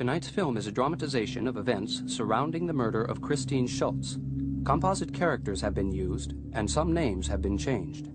Tonight's film is a dramatization of events surrounding the murder of Christine Schultz. Composite characters have been used, and some names have been changed.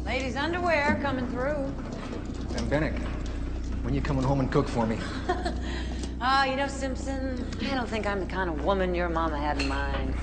Ladies' underwear coming through. Bembenek, when you coming home and cook for me? Oh, you know, Simpson, I don't think I'm the kind of woman your mama had in mind.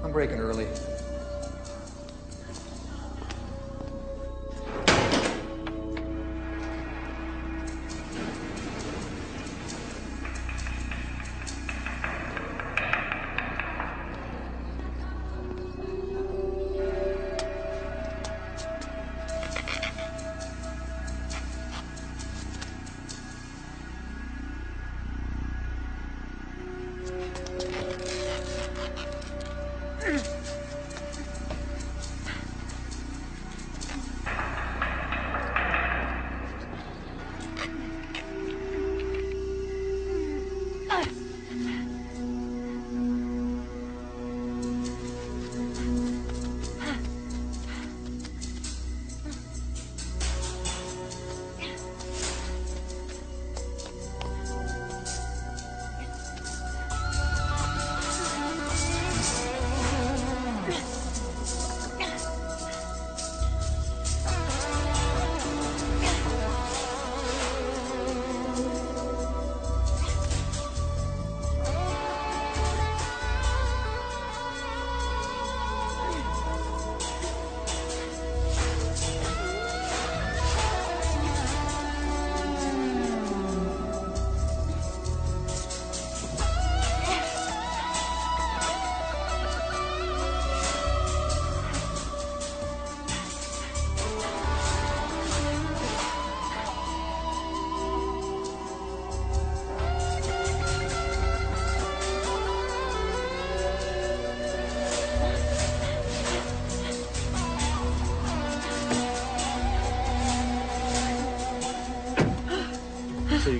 I'm breaking early.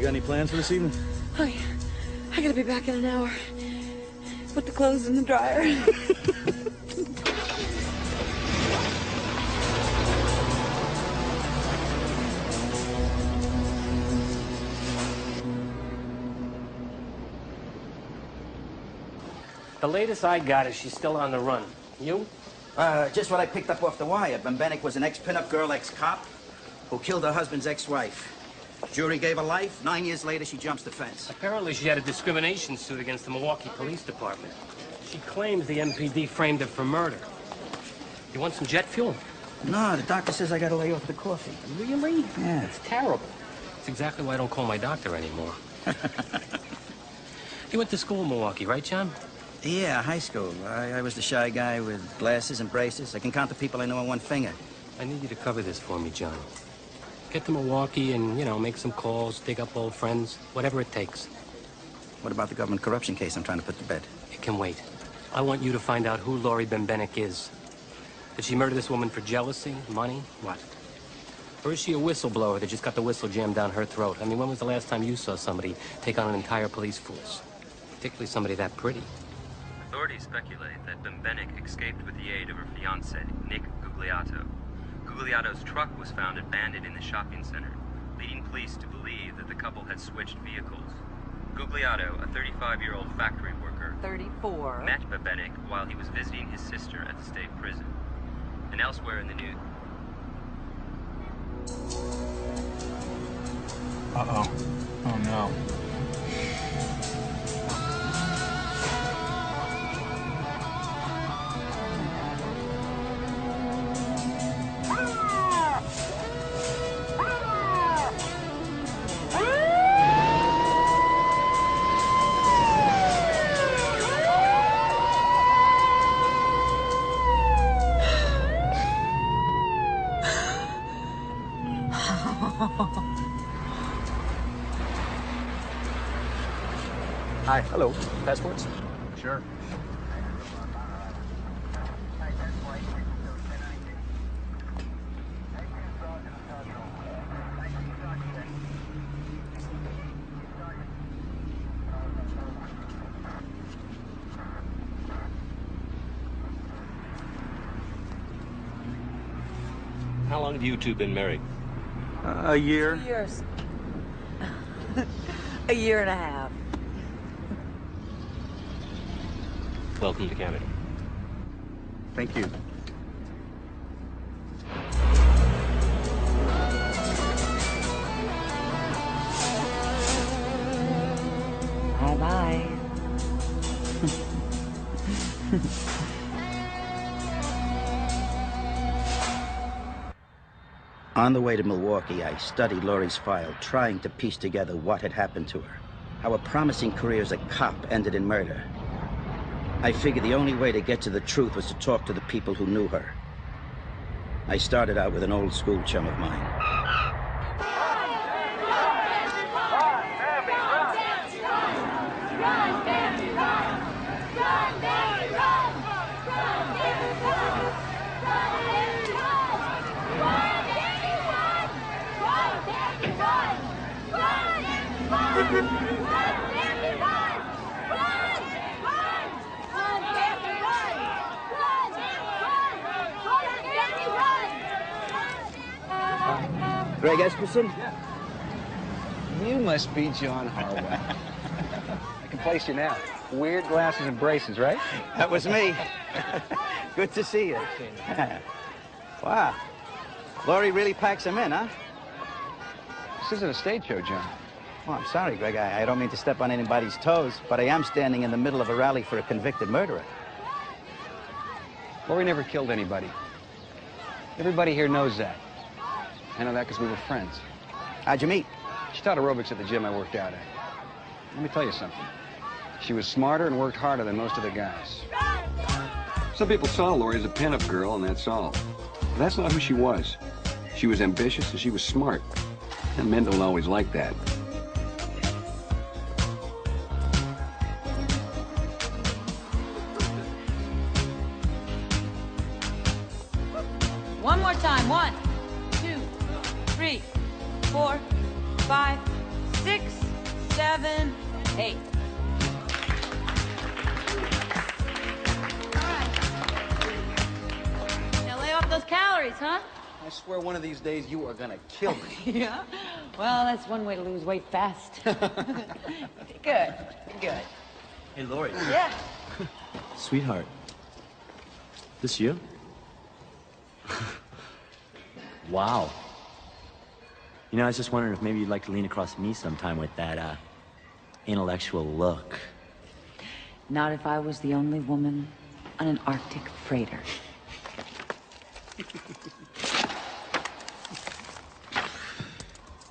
got any plans for this evening? Oh, yeah. I gotta be back in an hour. Put the clothes in the dryer. The latest I got is she's still on the run. You? Just what I picked up off the wire. Bembenek was an ex-pinup girl, ex-cop, who killed her husband's ex-wife. Jury gave her life. 9 years later, she jumps the fence. Apparently she had a discrimination suit against the Milwaukee Police Department. She claims the MPD framed her for murder. You want some jet fuel? No, the doctor says I gotta lay off the coffee. Really? Yeah. That's terrible. That's exactly why I don't call my doctor anymore. You went to school in Milwaukee, right, John? Yeah, high school. I was the shy guy with glasses and braces. I can count the people I know on one finger. I need you to cover this for me, John. Get to Milwaukee and, you know, make some calls, dig up old friends, whatever it takes. What about the government corruption case I'm trying to put to bed? It can wait. I want you to find out who Laurie Bembenek is. Did she murder this woman for jealousy, money, what? Or is she a whistleblower that just got the whistle jammed down her throat? I mean, when was the last time you saw somebody take on an entire police force? Particularly somebody that pretty. Authorities speculate that Bembenek escaped with the aid of her fiancé, Nick Gugliato. Gugliato's truck was found abandoned in the shopping center, leading police to believe that the couple had switched vehicles. Gugliato, a 35-year-old factory worker, 34. met Bembenek while he was visiting his sister at the state prison. And elsewhere in the news... Uh-oh. Oh, no. Hi, hello. Passports? Sure. How long have you two been married? A year. 2 years. A year and a half. Welcome to Canada. Thank you. Bye-bye. On the way to Milwaukee, I studied Laurie's file, trying to piece together what had happened to her. How a promising career as a cop ended in murder. I figured the only way to get to the truth was to talk to the people who knew her. I started out with an old school chum of mine. Greg Esperson? You must be John Harwell. I can place you now. Weird glasses and braces, right? That was me. Good to see you. Wow. Laurie really packs him in, huh? This isn't a stage show, John. Oh, I'm sorry, Greg. I don't mean to step on anybody's toes, but I am standing in the middle of a rally for a convicted murderer. Laurie never killed anybody. Everybody here knows that. I know that because we were friends. How'd you meet? She taught aerobics at the gym I worked out at. Let me tell you something. She was smarter and worked harder than most of the guys. Some people saw Laurie as a pinup girl, and that's all. But that's not who she was. She was ambitious and she was smart. And men don't always like that. One more time. 1, 2, 3, 4, 5, 6. 7, 8. Now lay off those calories, huh? I swear one of these days you are gonna kill me. Yeah? Well, that's one way to lose weight fast. Good. Good. Hey, Lori. Yeah. Sweetheart. This you? Wow. You know, I was just wondering if maybe you'd like to lean across me sometime with that, intellectual look. Not if I was the only woman on an Arctic freighter.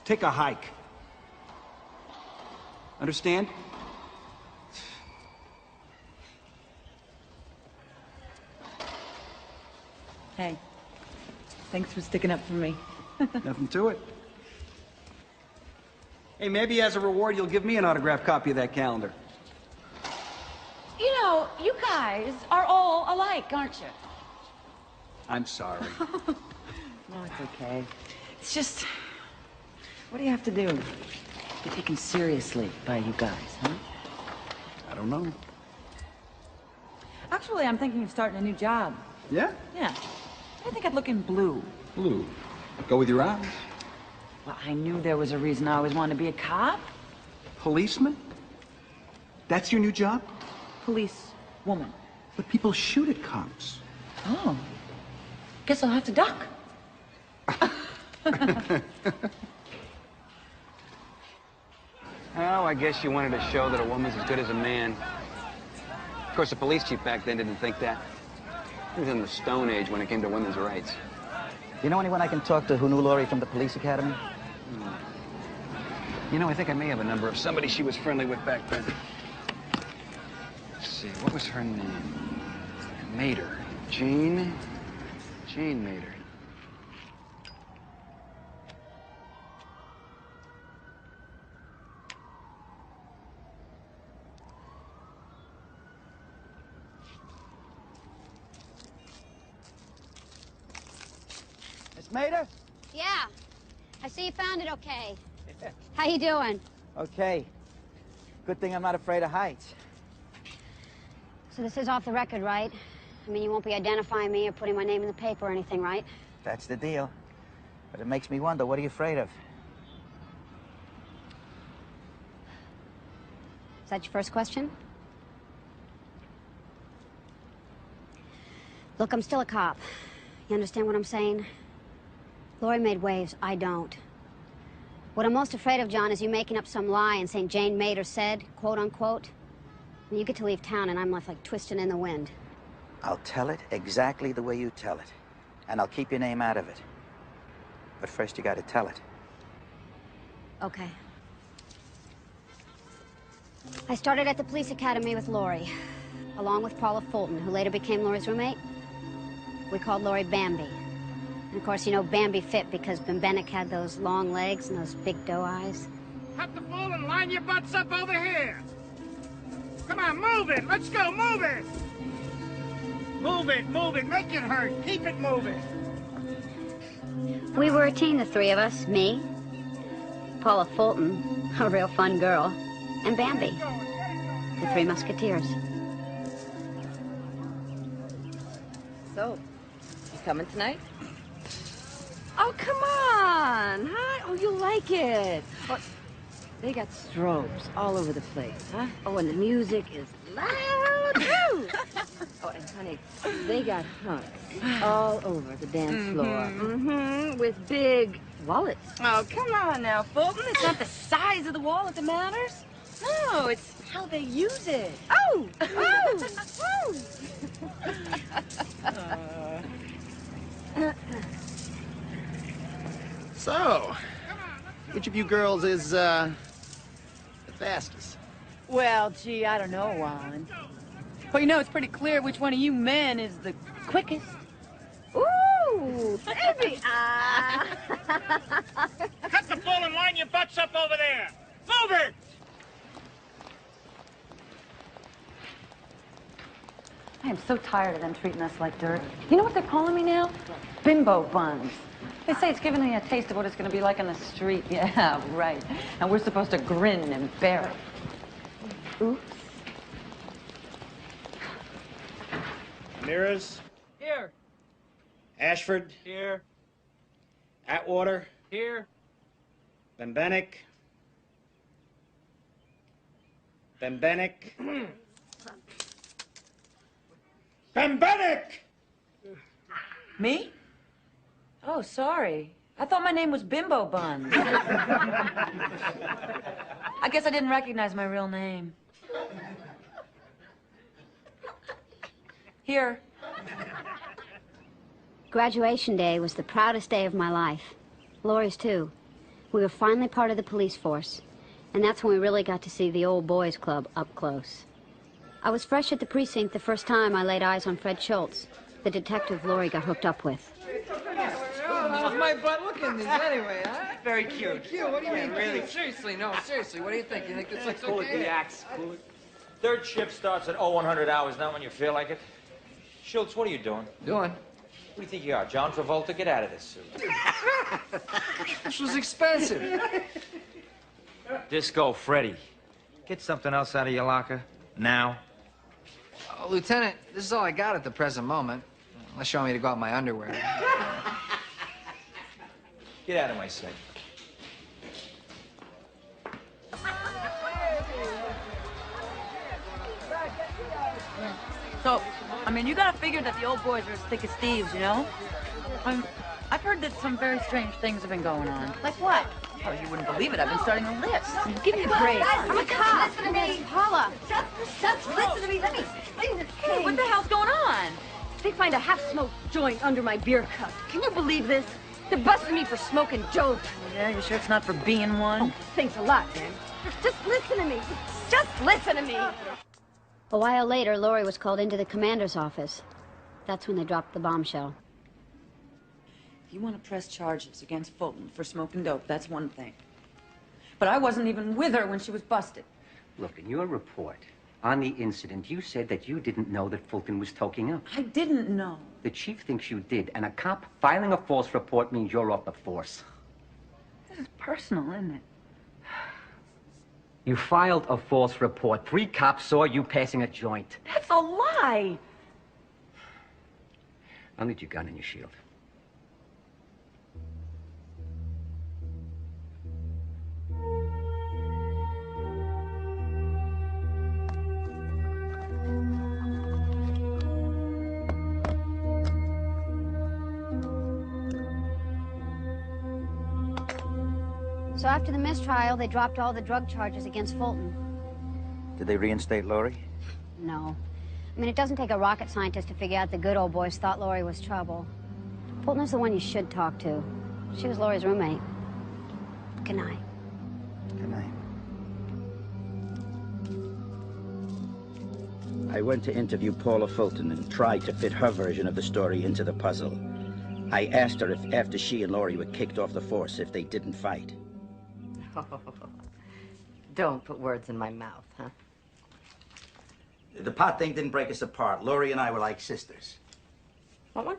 Take a hike. Understand? Hey, thanks for sticking up for me. Nothing to it. Hey, maybe as a reward you'll give me an autographed copy of that calendar. You know, you guys are all alike, aren't you? I'm sorry. No, it's okay. It's just, what do you have to do? Be taken seriously by you guys, huh? I don't know. Actually, I'm thinking of starting a new job. Yeah? Yeah. I think I'd look in blue. Blue. Go with your eyes. Well, I knew there was a reason I always wanted to be a cop. Policeman? That's your new job? Police woman. But people shoot at cops. Oh. Guess I'll have to duck. Oh, I guess you wanted to show that a woman's as good as a man. Of course, the police chief back then didn't think that. He was in the Stone Age when it came to women's rights. You know anyone I can talk to who knew Laurie from the police academy? You know, I think I may have a number of somebody she was friendly with back then. Let's see, what was her name? Mater. Jane Mater. Miss Mater? Yeah. I see you found it okay. How you doing? Okay. Good thing I'm not afraid of heights. So this is off the record, right? I mean, you won't be identifying me or putting my name in the paper or anything, right? That's the deal. But it makes me wonder, what are you afraid of? Is that your first question? Look, I'm still a cop. You understand what I'm saying? Laurie made waves. I don't. What I'm most afraid of, John, is you making up some lie and saying Jane Mater said, quote unquote. And you get to leave town and I'm left like twisting in the wind. I'll tell it exactly the way you tell it. And I'll keep your name out of it. But first you gotta tell it. Okay. I started at the police academy with Laurie, along with Paula Fulton, who later became Laurie's roommate. We called Laurie Bambi. And of course, you know, Bambi fit because Bembenek had those long legs and those big doe eyes. Cut the bull and line your butts up over here. Come on, move it. Let's go, move it. Move it, make it hurt. Keep it moving. We were a team, the three of us. Me, Paula Fulton, a real fun girl, and Bambi, the Three Musketeers. So, you coming tonight? Oh, come on, huh? Oh, you'll like it. Oh, they got strobes all over the place, huh? Oh, and the music is loud, too. Oh, and honey, they got hunks all over the dance floor. Mm-hmm, with big wallets. Oh, come on now, Fulton. It's not the size of the wallet that matters. No, it's how they use it. Oh! Oh! So, which of you girls is, the fastest? Well, gee, I don't know, Wallen. But you know, it's pretty clear which one of you men is the quickest. Ooh, baby! Cut the bull and line your butts up over there. Move it! I am so tired of them treating us like dirt. You know what they're calling me now? Bimbo buns. They say it's giving me a taste of what it's going to be like on the street. Yeah, right. And we're supposed to grin and bear it. Oops. Ramirez? Here. Ashford? Here. Atwater? Here. Bembenek? Bembenek? Bembenek! Me? Oh, sorry. I thought my name was Bimbo Bun. I guess I didn't recognize my real name. Here. Graduation day was the proudest day of my life. Laurie's too. We were finally part of the police force, and that's when we really got to see the old boys club up close. I was fresh at the precinct the first time I laid eyes on Fred Schultz, the detective Laurie got hooked up with. How's my butt looking anyway, huh? Very cute. Cute? What do you mean? Really? Cute? Seriously, no, seriously. What do you think? You think this looks Cool it, okay? relax, cool it. Third shift starts at 0100 hours, not when you feel like it. Schultz, what are you doing? Doing? What do you think you are, John Travolta? Get out of this suit. This was expensive. Disco Freddy. Get something else out of your locker. Now. Lieutenant, this is all I got at the present moment. Unless you want me to go out in my underwear. Get out of my sight. So, I mean, you gotta figure that the old boys are as thick as thieves, you know? I've heard that some very strange things have been going on. Like what? Oh, you wouldn't believe it. I've been starting a list. Give me a break. I'm a cop. Listen to me, Paula. Just listen to me. Let me explain this Hey, thing. what the hell's going on? They find a half-smoked joint under my beer cup. Can you believe this? They're busting me for smoking dope. Yeah, you sure it's not for being one? Oh, thanks a lot, man. Just listen to me. Just listen to me. A while later, Laurie was called into the commander's office. That's when they dropped the bombshell. If you want to press charges against Fulton for smoking dope, that's one thing. But I wasn't even with her when she was busted. Look, in your report on the incident, you said that you didn't know that Fulton was toking up. I didn't know. The chief thinks you did, and a cop filing a false report means you're off the force. This is personal, isn't it? You filed a false report. 3 cops saw you passing a joint. That's a lie. I'll need your gun and your shield. So after the mistrial, they dropped all the drug charges against Fulton. Did they reinstate Laurie? No. I mean, it doesn't take a rocket scientist to figure out the good old boys thought Laurie was trouble. Fulton's the one you should talk to. She was Laurie's roommate. Good night. Good night. I went to interview Paula Fulton and tried to fit her version of the story into the puzzle. I asked her if after she and Laurie were kicked off the force, if they didn't fight. Oh, don't put words in my mouth, huh? The pot thing didn't break us apart. Laurie and I were like sisters. Want one?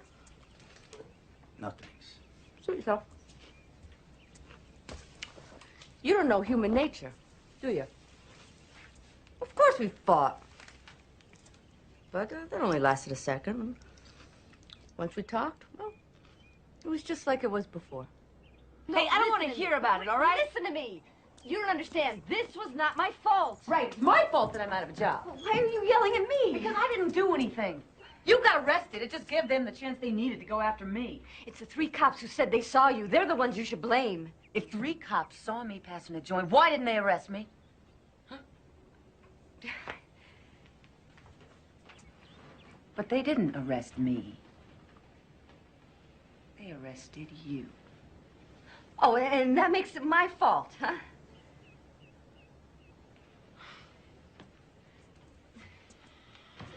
No thanks. Suit yourself. You don't know human nature, do you? Of course we fought. But that only lasted a second. Once we talked, well, it was just like it was before. No, hey, I don't want to hear about it, all right? Listen to me. You don't understand. This was not my fault. Right, it's my fault that I'm out of a job. Well, why are you yelling at me? Because I didn't do anything. You got arrested. It just gave them the chance they needed to go after me. It's the 3 cops who said they saw you. They're the ones you should blame. If 3 cops saw me passing a joint, why didn't they arrest me? Huh? But they didn't arrest me. They arrested you. Oh, and that makes it my fault, huh?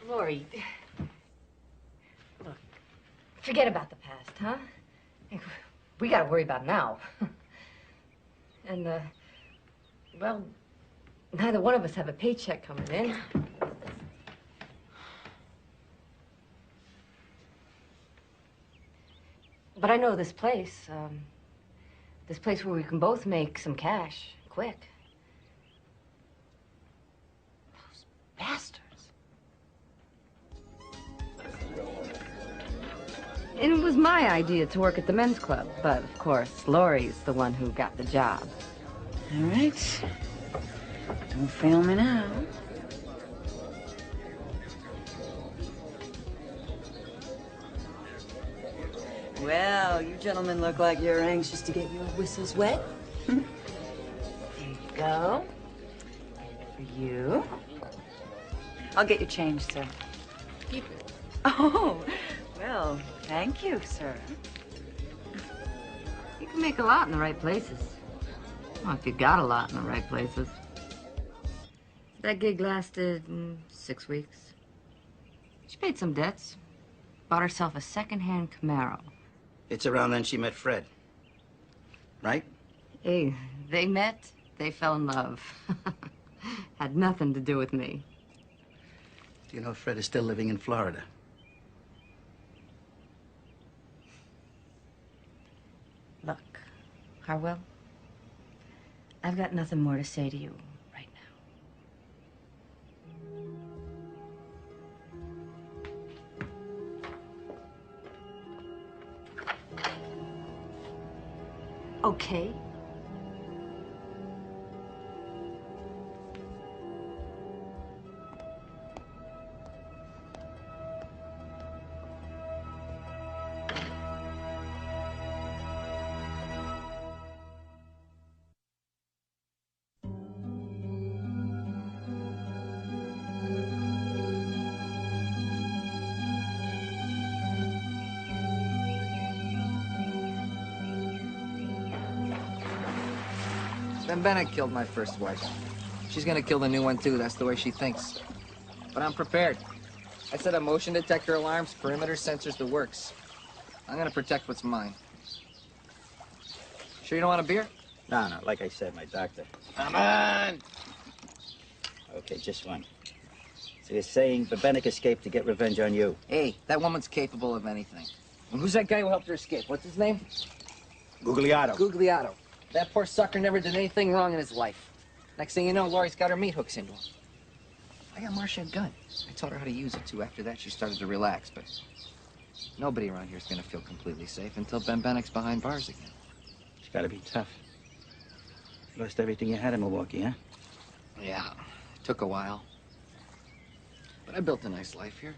Laurie, look, forget about the past, huh? We gotta worry about now. And, well, neither one of us have a paycheck coming in. But I know this place. This place where we can both make some cash, quick. Those bastards. And it was my idea to work at the men's club, but of course, Laurie's the one who got the job. All right. Don't fail me now. Well, you gentlemen look like you're anxious to get your whistles wet. There you go. And for you. I'll get your change, sir. Keep it. Oh, well, thank you, sir. You can make a lot in the right places. Well, if you got a lot in the right places. That gig lasted 6 weeks. She paid some debts. Bought herself a second-hand Camaro. It's around then she met Fred. Right? Hey, they met, they fell in love. Had nothing to do with me. Do you know Fred is still living in Florida? Look, Harwell, I've got nothing more to say to you right now. Okay. Bembenek killed my first wife. She's gonna kill the new one, too. That's the way she thinks. But I'm prepared. I set up motion detector alarms, perimeter sensors, the works. I'm gonna protect what's mine. Sure you don't want a beer? No, like I said, my doctor. Come on! Okay, just one. So you're saying Bembenek escaped to get revenge on you? Hey, that woman's capable of anything. And who's that guy who helped her escape? What's his name? Guglielmo. Guglielmo. That poor sucker never did anything wrong in his life. Next thing you know, Laurie's got her meat hooks into him. I got Marcia a gun. I taught her how to use it, too. After that, she started to relax, but nobody around here is going to feel completely safe until Bembenek's behind bars again. It's got to be tough. You lost everything you had in Milwaukee, huh? Yeah, it took a while. But I built a nice life here.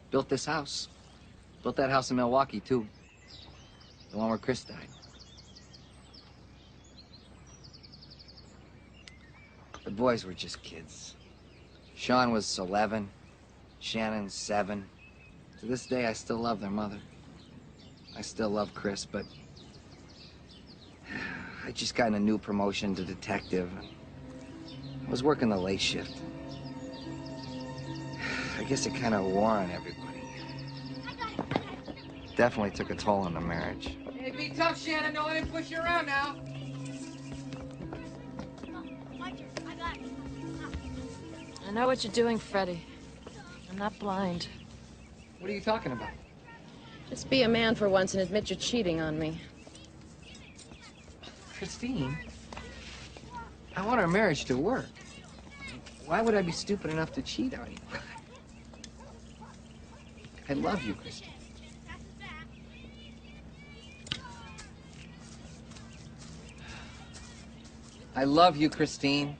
Built this house. Built that house in Milwaukee, too. The one where Chris died. The boys were just kids. Sean was 11, Shannon 7. To this day, I still love their mother. I still love Chris, but I just got a new promotion to detective. I was working the late shift. I guess it kind of wore on everybody. Definitely took a toll on the marriage. Hey, be tough, Shannon. Don't let him push you around now. I know what you're doing, Freddie. I'm not blind. What are you talking about? Just be a man for once and admit you're cheating on me. Christine, I want our marriage to work. Why would I be stupid enough to cheat on you? I love you, Christine. I love you, Christine.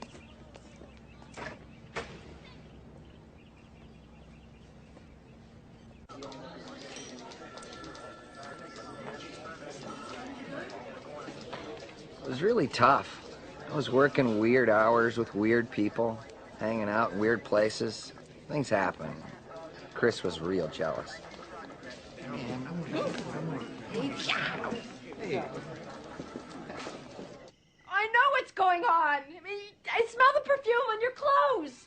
It was really tough. I was working weird hours with weird people, hanging out in weird places. Things happen. Chris was real jealous. I know what's going on. I mean, I smell the perfume on your clothes.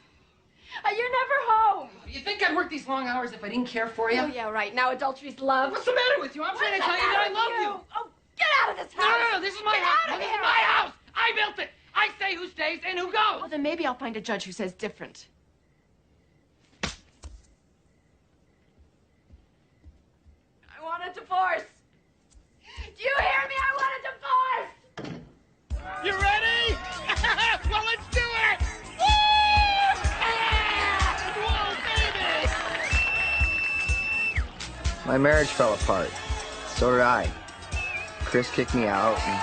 You're never home. You think I'd work these long hours if I didn't care for you? Oh, yeah, right. Now adultery's love. What's the matter with you? I'm trying to tell you that I love you. Oh, get out of this house. No, this is my house. No, this is my house. I built it. I say who stays and who goes. Well, then maybe I'll find a judge who says different. I want a divorce. My marriage fell apart. So did I. Chris kicked me out, and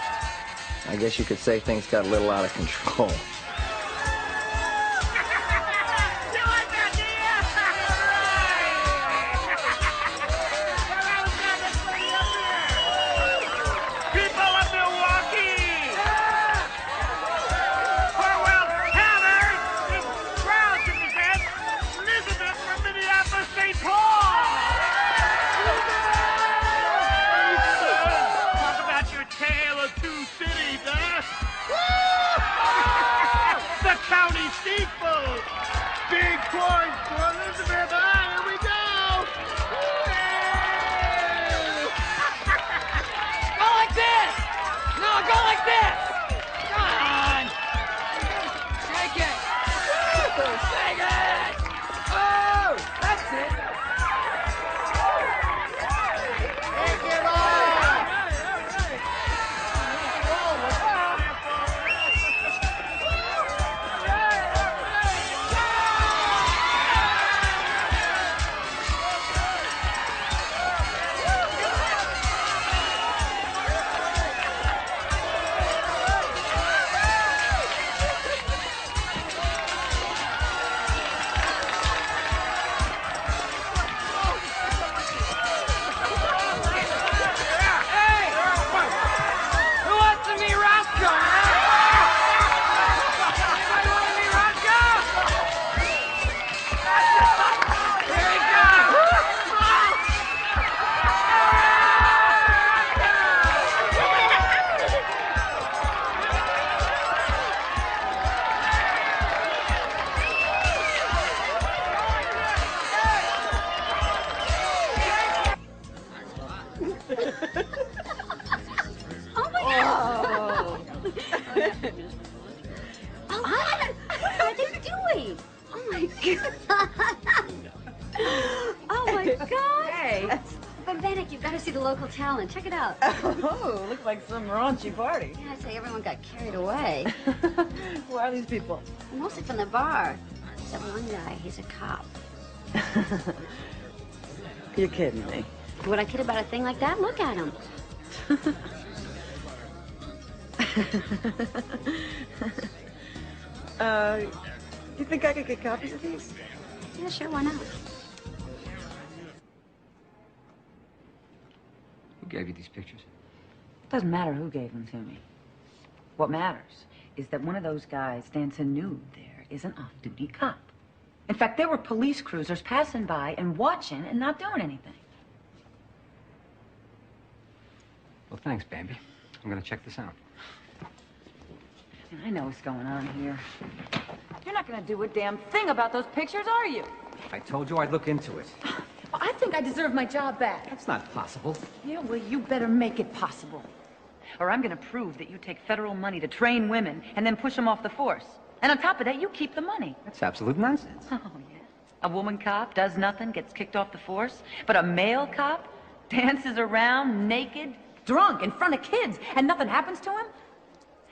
I guess you could say things got a little out of control. People of Milwaukee! Farewell, Heather! Proud to present Elizabeth from Minneapolis, St. Paul! Talk about your tale of two cities, huh? The county seafood! Big points for Elizabeth! Here we go! Go like this! No, go like this! Come on! Shake it! Shake it! Oh! That's it! Shake it off! Hey! Who wants to meet Roscoe, Anybody want to meet Roscoe? Here he Oh my God! Oh, what are they doing? Oh my God! Oh my God! Hey. Bembenek, you've got to see the local talent. Check it out. Oh, looks like some raunchy party. Yeah, I'd say everyone got carried away. Who are these people? Mostly from the bar. Except one guy, he's a cop. You're kidding me. Would I kid about a thing like that? Look at him. You think I could get copies of these? Yeah, sure, why not? Who gave you these pictures? Doesn't matter who gave them to me. What matters is that one of those guys dancing nude there is an off-duty cop. In fact, there were police cruisers passing by and watching and not doing anything. Well, thanks, Bambi. I'm gonna check this out. And I know what's going on here. You're not gonna do a damn thing about those pictures, are you? I told you I'd look into it. Well, I think I deserve my job back. That's not possible. Yeah, well, you better make it possible. Or I'm gonna prove that you take federal money to train women and then push them off the force. And on top of that, you keep the money. That's absolute nonsense. Oh, yeah. A woman cop does nothing, gets kicked off the force, but a male cop dances around naked, drunk, in front of kids, and nothing happens to him?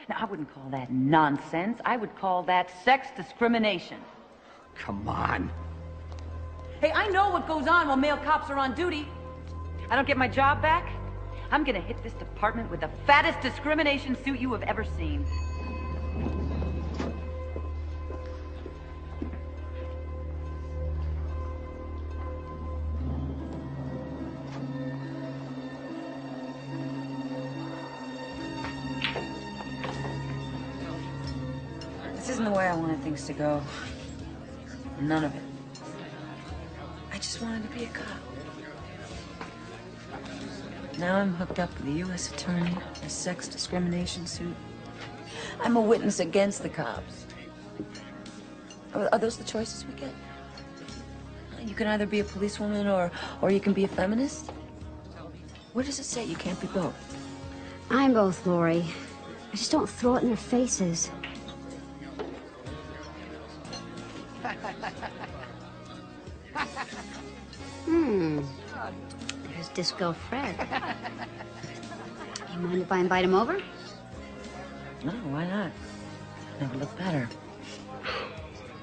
Now, I wouldn't call that nonsense. I would call that sex discrimination. Come on. Hey, I know what goes on while male cops are on duty. I don't get my job back, I'm gonna hit this department with the fattest discrimination suit you have ever seen. This isn't the way I wanted things to go. None of it. I just wanted to be a cop. Now I'm hooked up with a U.S. attorney, a sex discrimination suit. I'm a witness against the cops. Are those the choices we get? You can either be a policewoman or you can be a feminist? What does it say? You can't be both. I'm both, Lori. I just don't throw it in their faces. There's Disco Fred. You mind if I invite him over? No, why not? Never look better.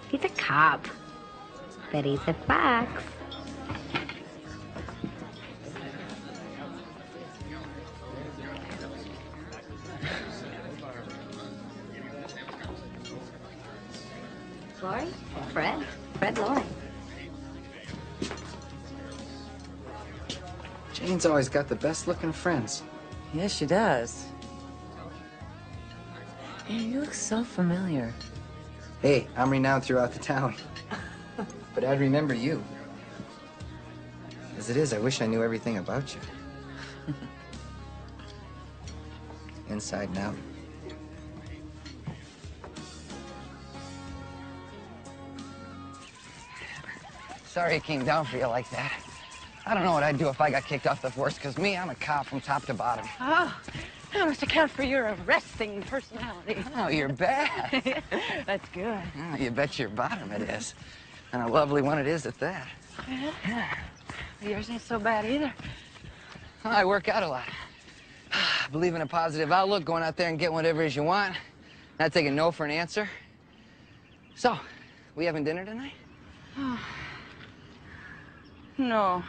He's a cop. But he's a fox. Lori. Jane's always got the best-looking friends. Yes, she does. Man, you look so familiar. Hey, I'm renowned throughout the town. But I'd remember you. As it is, I wish I knew everything about you. Inside and out. Sorry it came down for you like that. I don't know what I'd do if I got kicked off the force, because me, I'm a cop from top to bottom. Oh, that must account for your arresting personality. Oh, you're bad. That's good. Oh, you bet your bottom it is. And a lovely one it is at that. Yeah. Yours ain't so bad either. I work out a lot. Believe in a positive outlook, going out there and getting whatever it is you want. Not taking no for an answer. So, we having dinner tonight? Oh. No.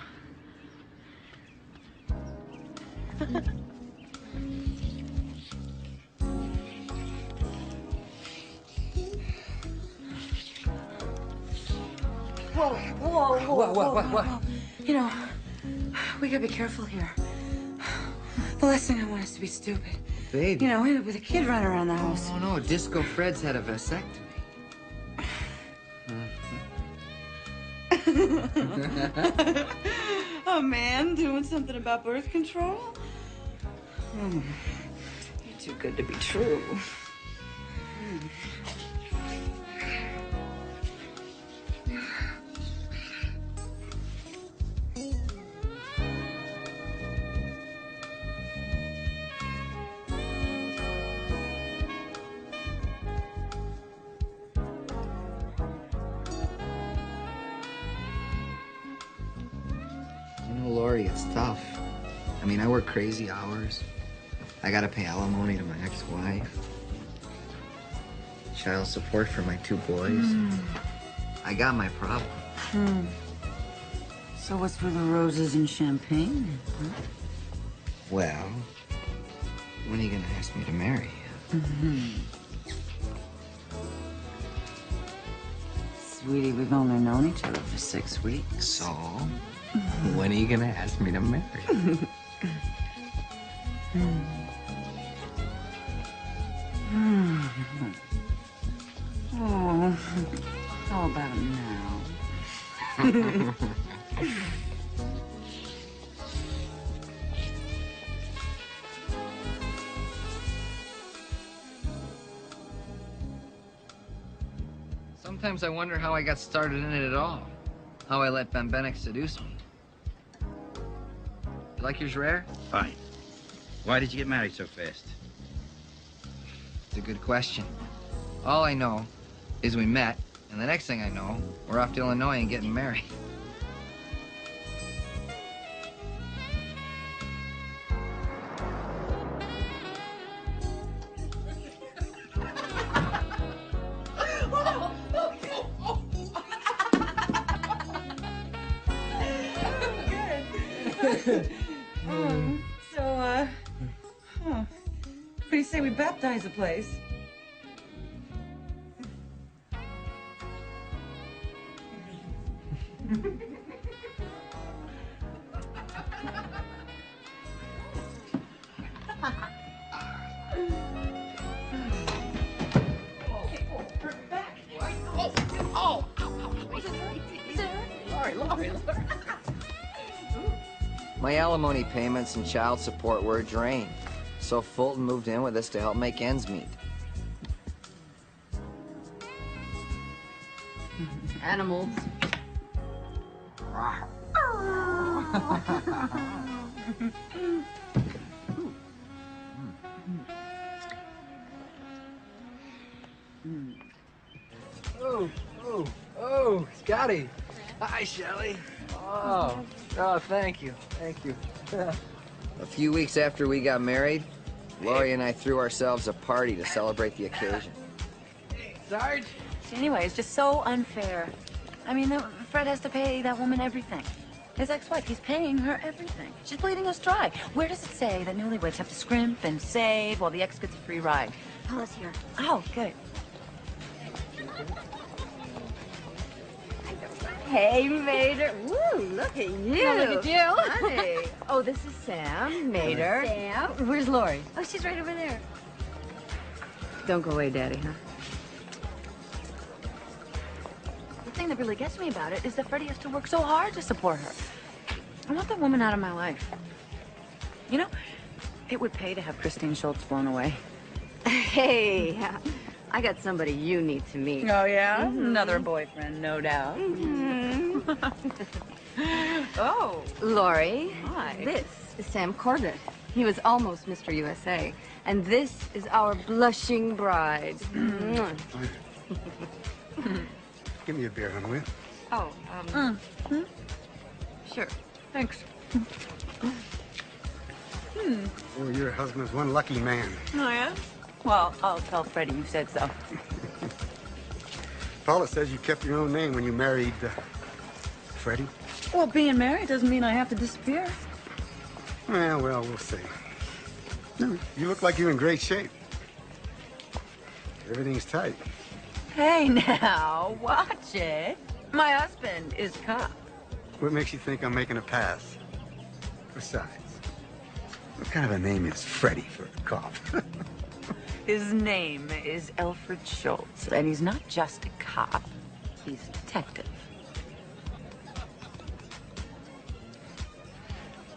Whoa. You know, we gotta be careful here. The last thing I want is to be stupid. Baby. You know, we end up with a kid running around the house. Oh, no, Disco Fred's had a vasectomy. A man doing something about birth control? You're too good to be true. Lori, it's tough. I mean, I work crazy hours. I gotta pay alimony to my ex-wife. Child support for my 2 boys. I got my problem. So what's with the roses and champagne? Huh? Well, when are you gonna ask me to marry you? Sweetie, we've only known each other for 6 weeks. So, when are you gonna ask me to marry you? Oh, how about now? Sometimes I wonder how I got started in it at all. How I let Bembenek seduce me. You like yours rare? Fine. Why did you get married so fast? It's a good question. All I know is we met, and the next thing I know, we're off to Illinois and getting married. What do you say we baptize the place? My alimony payments and child support were a drain, so Fulton moved in with us to help make ends meet. Animals. Oh, Scotty. Hi, Shelley. Oh, thank you. A few weeks after we got married, Lori and I threw ourselves a party to celebrate the occasion. Sarge? Anyway, it's just so unfair. I mean, Fred has to pay that woman everything. His ex-wife, he's paying her everything. She's bleeding us dry. Where does it say that newlyweds have to scrimp and save while the ex gets a free ride? Paula's here. Oh, good. Hey, Mater. Woo, look at you. Now look at you. Honey. Oh, this is Sam, Mater. Sam. Where's Lori? Oh, she's right over there. Don't go away, Daddy, huh? The thing that really gets me about it is that Freddie has to work so hard to support her. I want that woman out of my life. You know, it would pay to have Christine Schultz blown away. Hey, I got somebody you need to meet. Oh, yeah? Mhm. Another boyfriend, no doubt. Oh. Lori. Hi. This is Sam Corbett. He was almost Mr. USA. And this is our blushing bride. Give me a beer, hon, will you? Oh, sure. Thanks. Oh, your husband's one lucky man. Oh, yeah? Well, I'll tell Freddie you said so. Paula says you kept your own name when you married, Freddie. Well, being married doesn't mean I have to disappear. Well, we'll see. You look like you're in great shape. Everything's tight. Hey, now, watch it. My husband is a cop. What makes you think I'm making a pass? Besides, what kind of a name is Freddie for a cop? His name is Alfred Schultz, and he's not just a cop. He's a detective.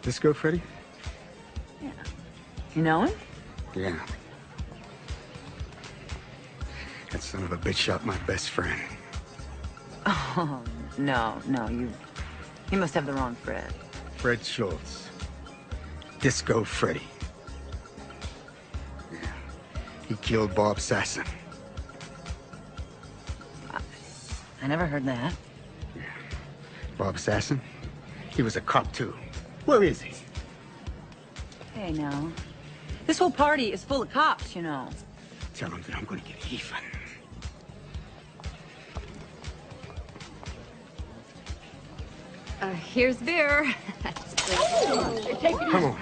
Disco Freddie? Yeah. You know him? Yeah. That son of a bitch shot my best friend. Oh, no, you must have the wrong Fred. Fred Schultz. Disco Freddie. Yeah. He killed Bob Sasson. I never heard that. Yeah. Bob Sasson? He was a cop, too. Where is he? Hey, now. This whole party is full of cops, you know. Tell him that I'm going to get even. Here's beer. Come on.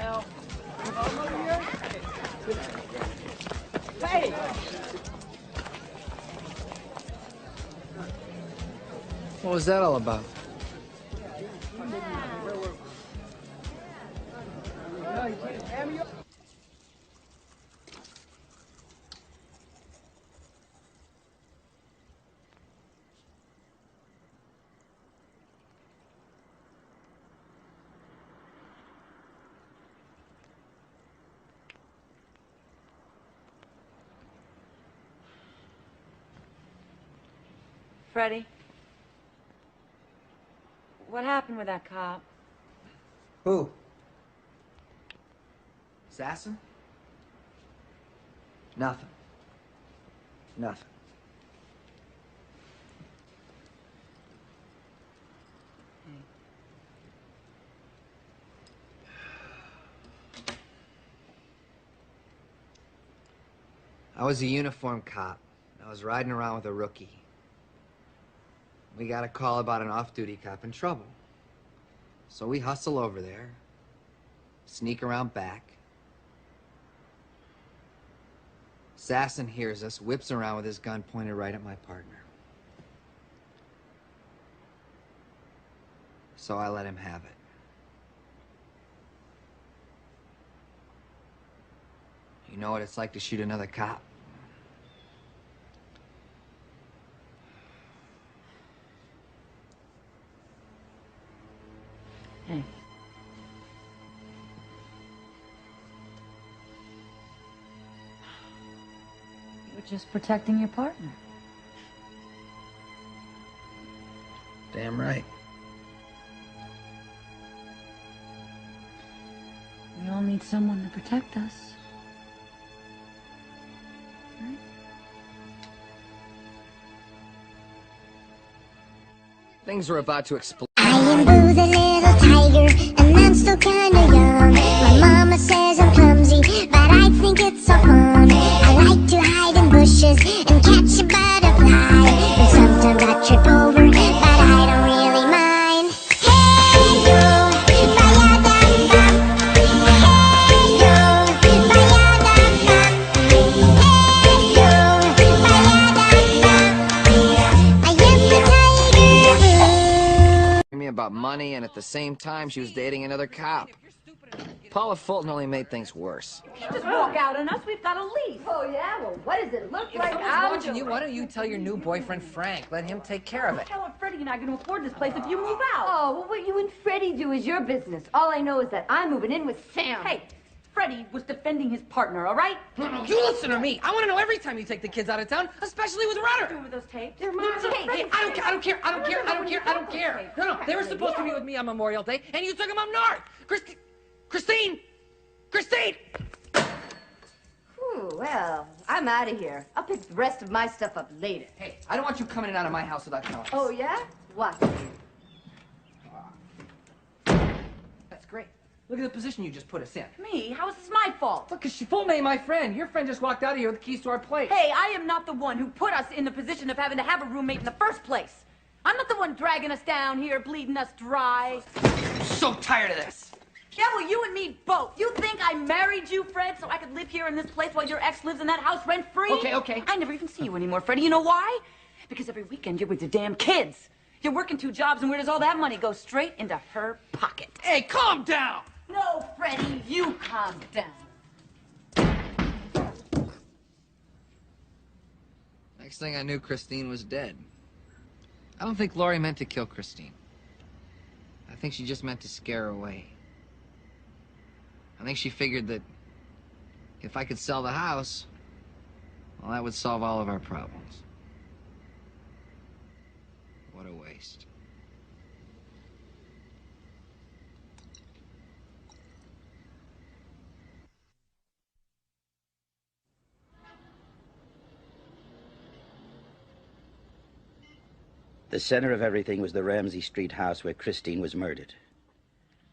Hey! What was that all about? Freddie? What happened with that cop? Who? Sasson? Nothing. Nothing. I was a uniformed cop. I was riding around with a rookie. We got a call about an off-duty cop in trouble. So we hustle over there, sneak around back. Sasson hears us, whips around with his gun pointed right at my partner. So I let him have it. You know what it's like to shoot another cop? Hey. You were just protecting your partner. Damn right. We all need someone to protect us. Right? Things are about to explode. I am Boo the little tiger, and I'm still kinda young. My mama says I'm clumsy, but I think it's so fun. I like to hide in bushes and catch a butterfly. And sometimes I trip over, but I don't really mind. Hey yo, ba-ya-da-bum. Hey yo, ba-ya-da-bum. Hey yo, ba-ya-da-bum. I am the tiger Boo. about money, and at the same time, she was dating another cop. Paula Fulton only made things worse. You just walk out on us. We've got a lease. Oh, yeah? Well, what does it look like? If someone's watching you, why don't you tell your new boyfriend, Frank? Let him take care of it. Tell Freddie and I can afford this place if you move out. Oh, well, what you and Freddie do is your business. All I know is that I'm moving in with Sam. Hey, Freddie was defending his partner, all right? No, you listen to me. I want to know every time you take the kids out of town, especially with Rudder. Doing with those tapes? They're my tapes. Hey, I don't care. No, they were supposed to be with me on Memorial Day, and you took them up north. Christine! Ooh, well, I'm out of here. I'll pick the rest of my stuff up later. Hey, I don't want you coming in and out of my house without telling us. Oh, yeah? Watch. That's great. Look at the position you just put us in. Me? How is this my fault? Look, 'cause she full made my friend. Your friend just walked out of here with the keys to our place. Hey, I am not the one who put us in the position of having to have a roommate in the first place. I'm not the one dragging us down here, bleeding us dry. I'm so tired of this. Yeah, well, you and me both. You think I married you, Fred, so I could live here in this place while your ex lives in that house rent-free? Okay. I never even see you anymore, Freddie. You know why? Because every weekend you're with your damn kids. You're working 2 jobs, and where does all that money go? Straight into her pocket. Hey, calm down! No, Freddie, you calm down. Next thing I knew, Christine was dead. I don't think Laurie meant to kill Christine. I think she just meant to scare her away. I think she figured that if I could sell the house, well, that would solve all of our problems. What a waste. The center of everything was the Ramsey Street house where Christine was murdered.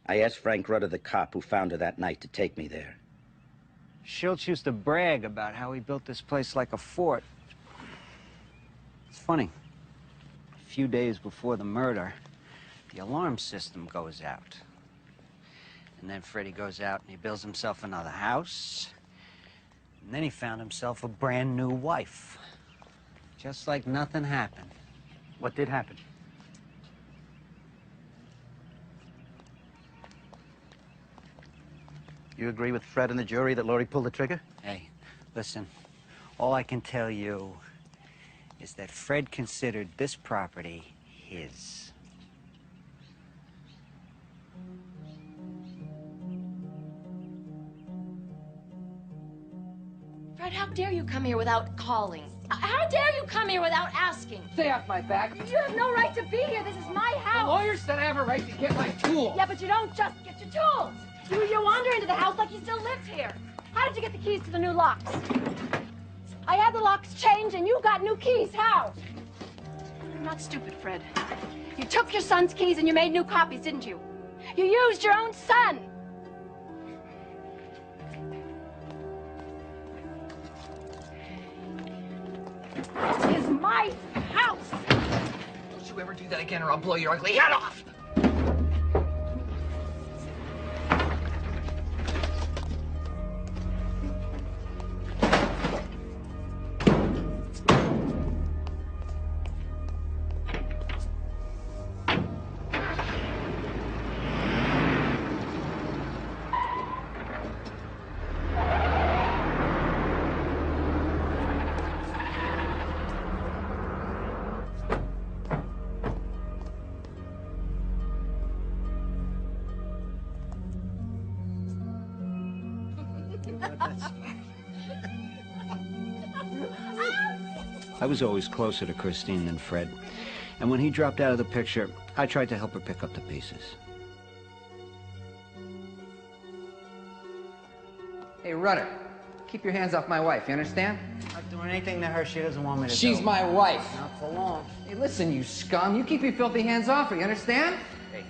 I asked Frank Rudder, the cop who found her that night, to take me there. Schultz used to brag about how he built this place like a fort. It's funny. A few days before the murder, the alarm system goes out. And then Freddie goes out and he builds himself another house. And then he found himself a brand new wife. Just like nothing happened. What did happen? You agree with Fred and the jury that Laurie pulled the trigger? Hey, listen. All I can tell you is that Fred considered this property his. Fred, how dare you come here without calling? How dare you come here without asking? Stay off my back. You have no right to be here. This is my house. The lawyer said I have a right to get my tools. Yeah, but you don't just get your tools. You wander into the house like you still lived here. How did you get the keys to the new locks? I had the locks changed and you got new keys. How? You're not stupid, Fred. You took your son's keys and you made new copies, didn't you? You used your own son. This is my house. Don't you ever do that again or I'll blow your ugly head off. I was always closer to Christine than Fred. And when he dropped out of the picture, I tried to help her pick up the pieces. Hey, Rudder, keep your hands off my wife, you understand? I'm not doing anything to her she doesn't want me to do. She's my wife. Not for long. Hey, listen, you scum. You keep your filthy hands off her, you understand? Hey,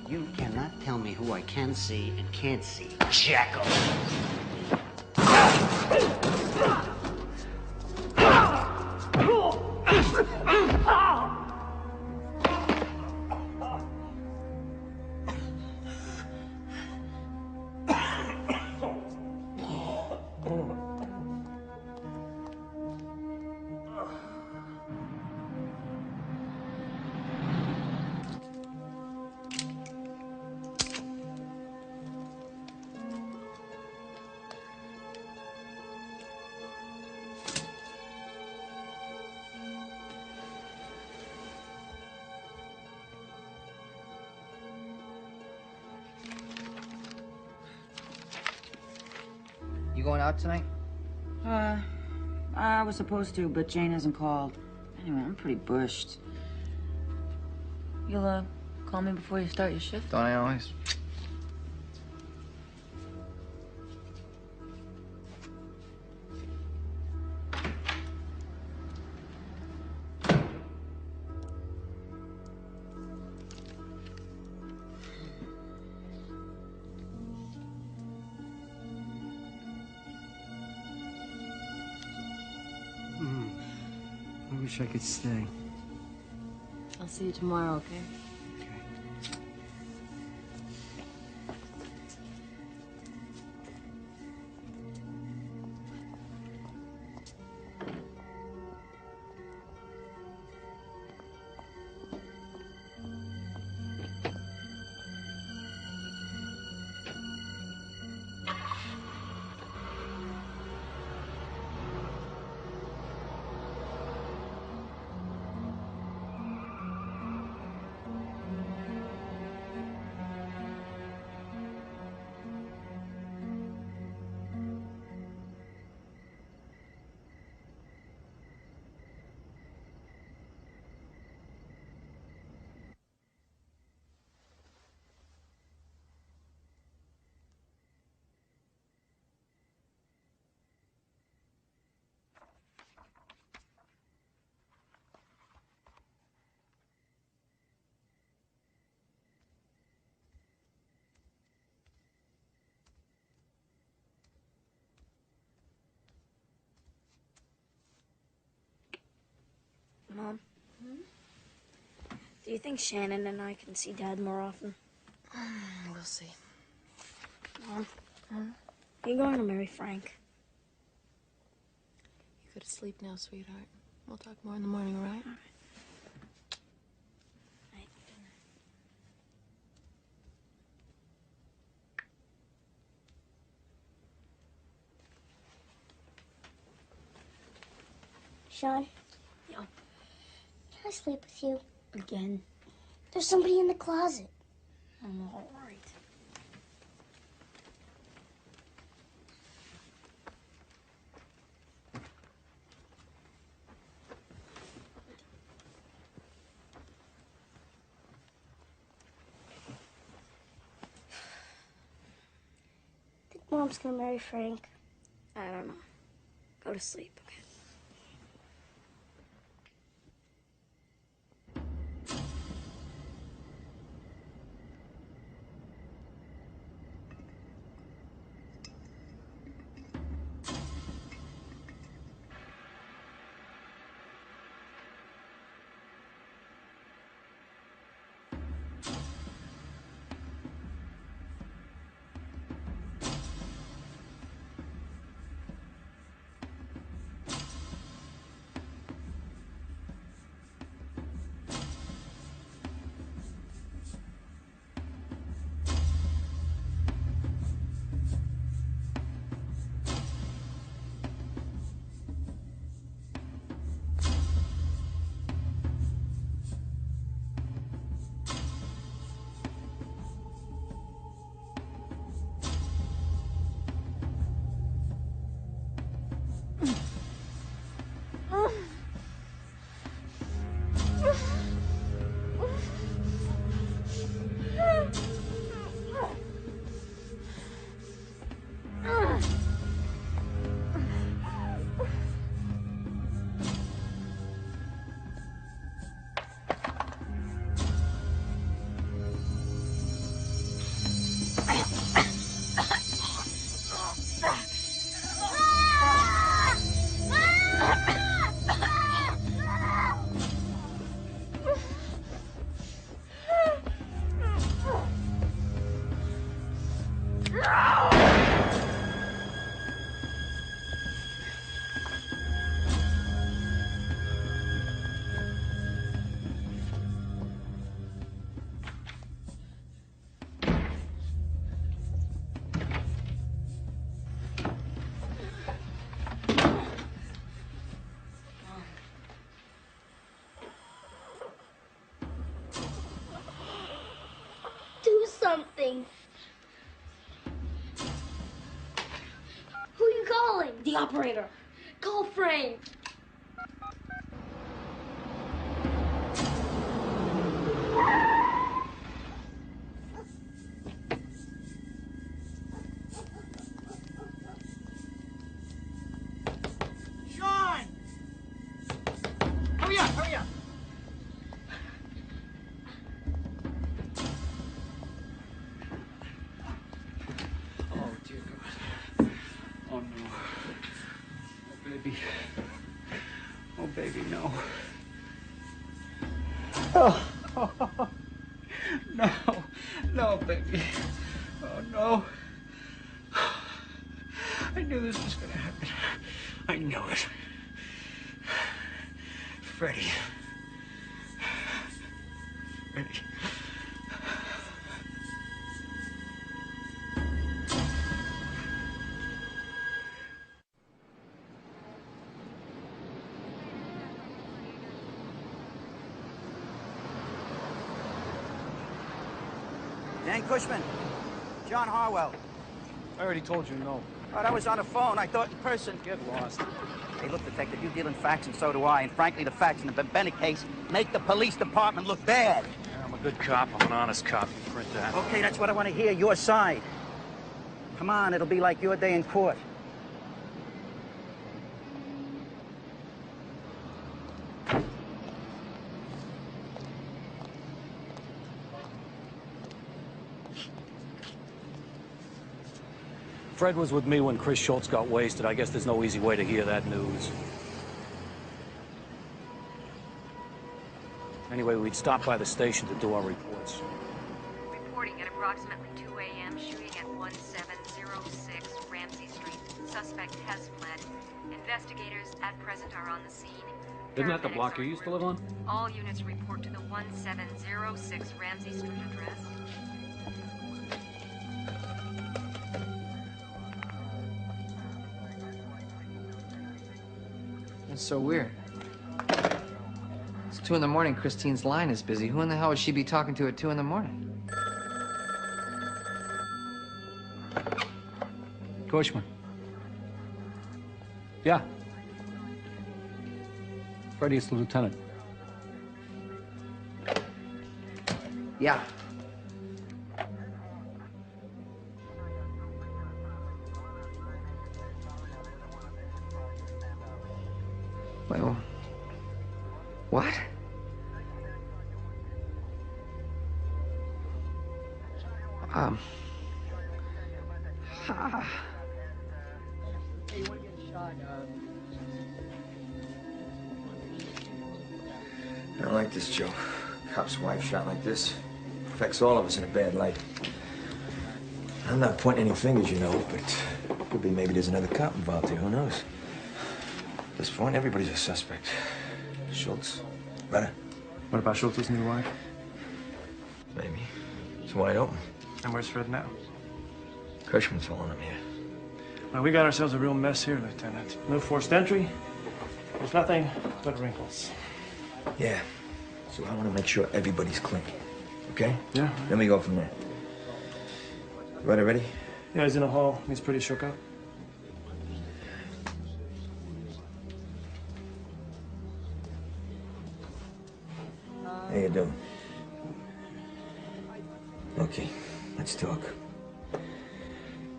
you cannot tell me who I can see and can't see. Jackal. You going out tonight? I was supposed to, but Jane hasn't called. Anyway, I'm pretty bushed. You'll, call me before you start your shift? Don't I always? I wish I could stay. I'll see you tomorrow, okay? Mom? Do you think Shannon and I can see Dad more often? We'll see. Mom? Are you going to marry Frank? You go to sleep now, sweetheart. We'll talk more in the morning, all right? Sean? Yeah. Can I sleep with you? Again? There's somebody in the closet. I'm all right. Think Mom's gonna marry Frank? I don't know. Go to sleep, okay? Do something. Who are you calling the operator. Call Frank. Sean! Hurry up, hurry up! Oh, dear God. Oh, no. Oh, baby. Oh, baby, no. Oh, no. No, baby. Oh, no. I knew this was going to happen. I knew it. Freddie. Freddie. Dan Cushman. John Harwell. I already told you no. Oh, that was on the phone. I thought in person. Get lost. Hey, look, Detective, you deal in facts, and so do I. And frankly, the facts in the Bembenek case make the police department look bad. Yeah, I'm a good cop. I'm an honest cop. You print that. Okay, that's what I want to hear, your side. Come on, it'll be like your day in court. Fred was with me when Chris Schultz got wasted. I guess there's no easy way to hear that news. Anyway, we'd stop by the station to do our reports. Reporting at approximately 2 a.m. shooting at 1706 Ramsey Street. Suspect has fled. Investigators at present are on the scene. Isn't that the block you used to live on? All units report to the 1706 Ramsey Street address. It's so weird. It's 2 in the morning. Christine's line is busy. Who in the hell would she be talking to at 2 in the morning? Cushman. Yeah. Freddie is the lieutenant. Yeah. Well, what? Hey, you want to get a shot? I don't like this, Joe. Cop's wife shot like this. Affects all of us in a bad light. I'm not pointing any fingers, you know, but could be maybe there's another cop involved here. Who knows? At this point, everybody's a suspect. Schultz. Better? What about Schultz's new wife? Maybe. It's wide open. And where's Fred now? Cushman's following him here. Well, we got ourselves a real mess here, Lieutenant. No forced entry. There's nothing but wrinkles. Yeah. So I want to make sure everybody's clean. Okay? Yeah. Then we go from there. Brother ready? Yeah, he's in the hall. He's pretty shook up. How you doing? Okay, let's talk.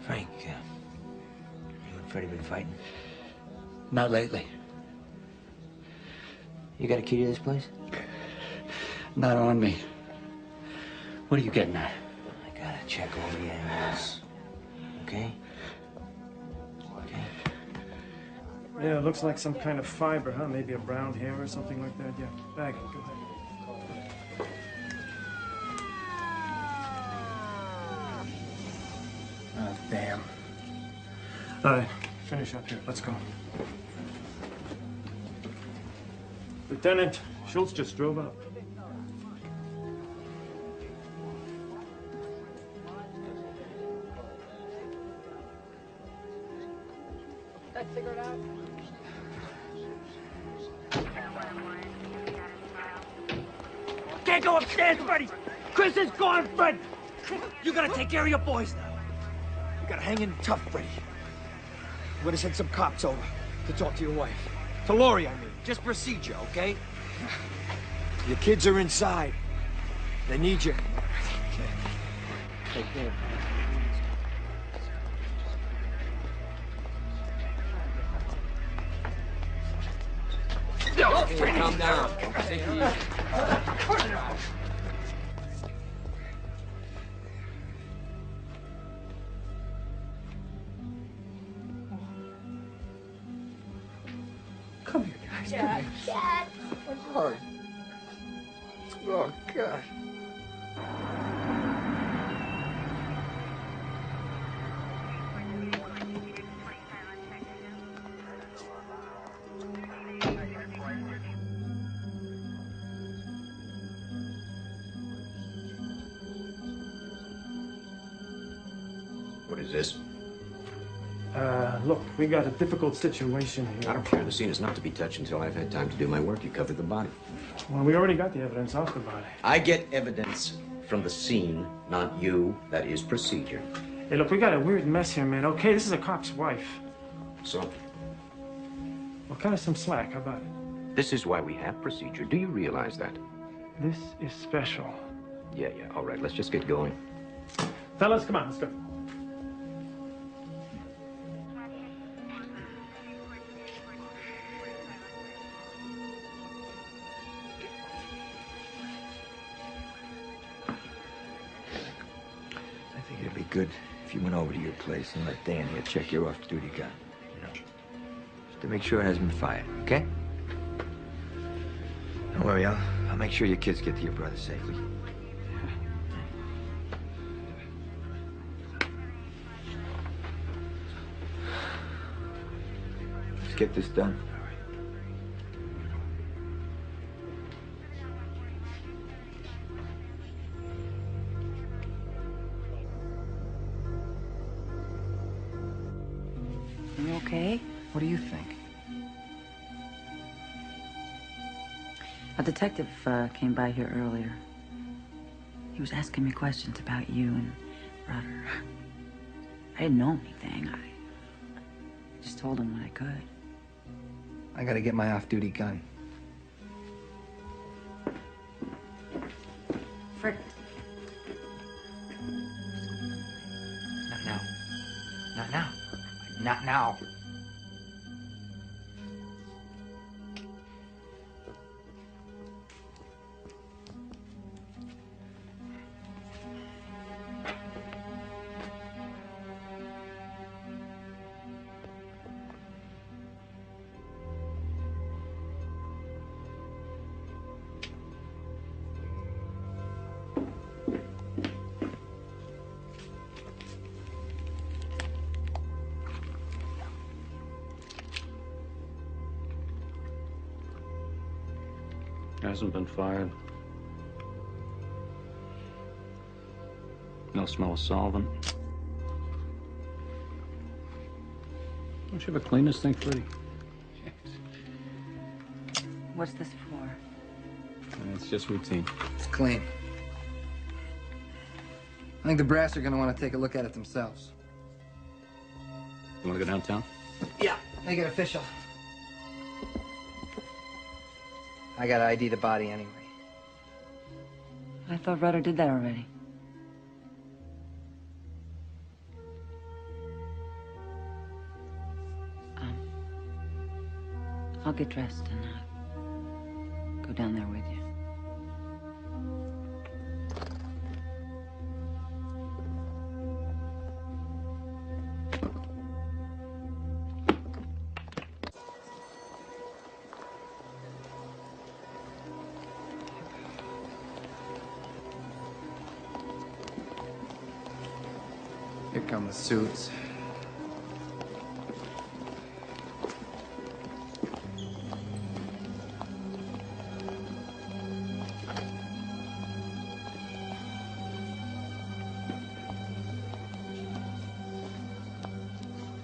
Frank, you and Freddie been fighting? Not lately. You got a key to this place? Not on me. What are you getting at? I gotta check all the angles. Okay? Okay? Yeah, it looks like some kind of fiber, huh? Maybe a brown hair or something like that. Yeah, bag it. Go ahead. Oh, damn. All right, finish up here. Let's go. Lieutenant, Schultz just drove up. That cigarette out? Can't go upstairs, Freddie! Chris is gone, Fred! You gotta take care of your boys now. You gotta hang in tough, Freddie. I'm gonna send some cops over to talk to your wife. To Lori, I mean. Just procedure, okay? Your kids are inside. They need you. Okay. Take care. Hey, calm down. Take it easy. Come here, guys. Dad, Dad. Oh, oh God. What is this? Look, we got a difficult situation here. I don't care. The scene is not to be touched until I've had time to do my work. You covered the body. Well, we already got the evidence off the body. I get evidence from the scene, not you. That is procedure. Hey, look, we got a weird mess here, man. Okay, this is a cop's wife. So? Well, cut us some slack. How about it? This is why we have procedure. Do you realize that? This is special. Yeah. All right, let's just get going. Fellas, come on, let's go. I think it'd be good if you went over to your place and let Dan here check your off-duty gun. You know, just to make sure it hasn't been fired, okay? Don't worry, I'll make sure your kids get to your brother safely. Let's get this done. Are you okay? What do you think? A detective came by here earlier. He was asking me questions about you and Rudder. I didn't know anything. I just told him what I could. I gotta get my off-duty gun. Frick. Not now. Not now. Not now. Hasn't been fired. No smell of solvent. Don't you ever clean this thing, Freddie? What's this for? It's just routine. It's clean. I think the brass are gonna want to take a look at it themselves. You want to go downtown? Yeah, make it official. I gotta ID the body anyway. I thought Rudder did that already. I'll get dressed and go down there with you. Here come the suits.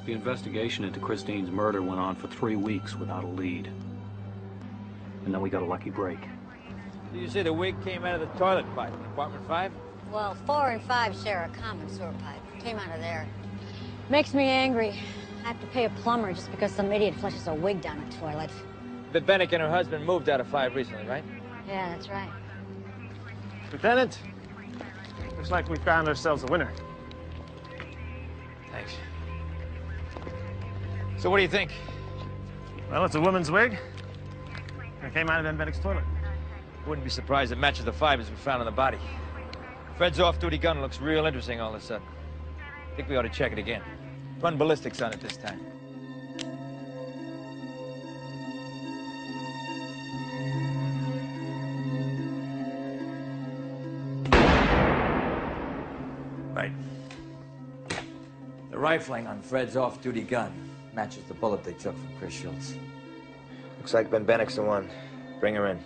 The investigation into Christine's murder went on for 3 weeks without a lead. And then we got a lucky break. Did you say the wig came out of the toilet pipe? Apartment 5? Well, 4 and 5 share a common sewer pipe. Came out of there. Makes me angry. I have to pay a plumber just because some idiot flushes a wig down a toilet. Bembenek and her husband moved out of 5 recently, right? Yeah, that's right. Lieutenant, looks like we found ourselves a winner. Thanks. So what do you think? Well, it's a woman's wig. It came out of Bembenek's toilet. Wouldn't be surprised it matches the fibers we found on the body. Fred's off-duty gun looks real interesting all of a sudden. I think we ought to check it again. Run ballistics on it this time. Right. The rifling on Fred's off-duty gun matches the bullet they took from Chris Schultz. Looks like Bembenek's the one. Bring her in.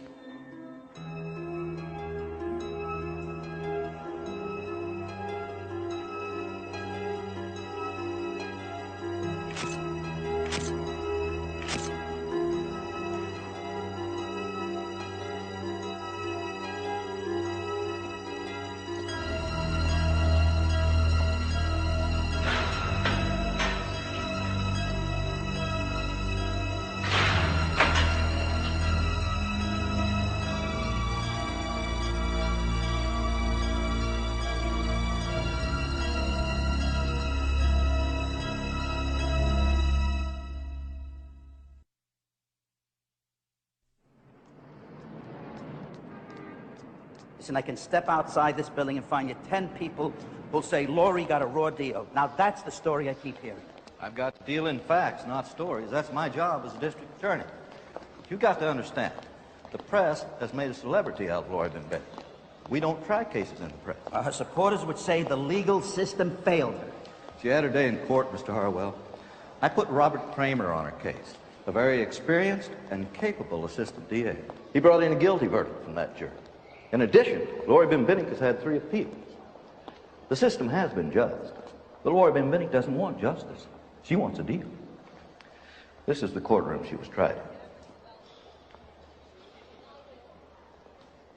Listen, I can step outside this building and find you 10 people who'll say Laurie got a raw deal. Now, that's the story I keep hearing. I've got dealing facts, not stories. That's my job as a district attorney. But you got to understand, the press has made a celebrity out of Laurie Bembenek. We don't try cases in the press. Her supporters would say the legal system failed her. She had her day in court, Mr. Harwell. I put Robert Kramer on her case, a very experienced and capable assistant DA. He brought in a guilty verdict from that jury. In addition, Laurie Bembenek has had 3 appeals. The system has been just, but Laurie Bembenek doesn't want justice. She wants a deal. This is the courtroom she was tried in.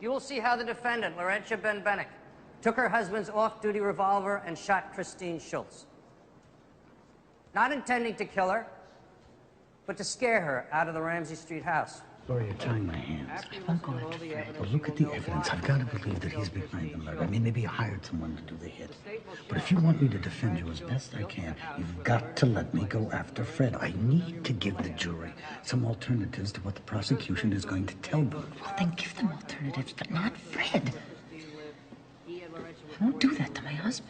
You will see how the defendant, Laurentia Bembenek, took her husband's off-duty revolver and shot Christine Schultz. Not intending to kill her, but to scare her out of the Ramsey Street house. Laurie, you're tying my hands. I won't go after Fred. But look at the evidence. I've got to believe that he's behind the murder. I mean, maybe he hired someone to do the hit. But if you want me to defend you as best I can, you've got to let me go after Fred. I need to give the jury some alternatives to what the prosecution is going to tell them. Well, then give them alternatives, but not Fred. I won't do that to my husband.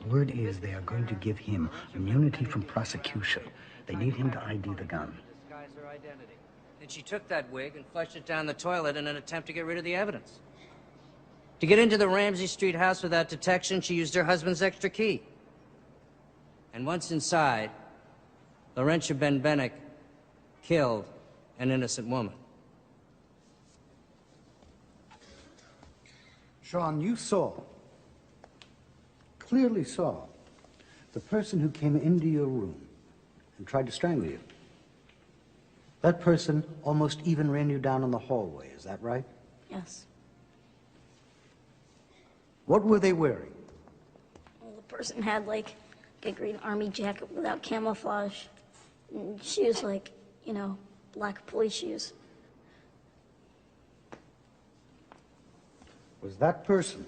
Word is they are going to give him immunity from prosecution. They need him to ID the gun. And she took that wig and flushed it down the toilet in an attempt to get rid of the evidence. To get into the Ramsey Street house without detection, she used her husband's extra key. And once inside, Laurentia Bembenek killed an innocent woman. Sean, you clearly saw, the person who came into your room and tried to strangle you. That person almost even ran you down in the hallway, is that right? Yes. What were they wearing? Well, the person had like a green army jacket without camouflage. And shoes like, you know, black police shoes. Was that person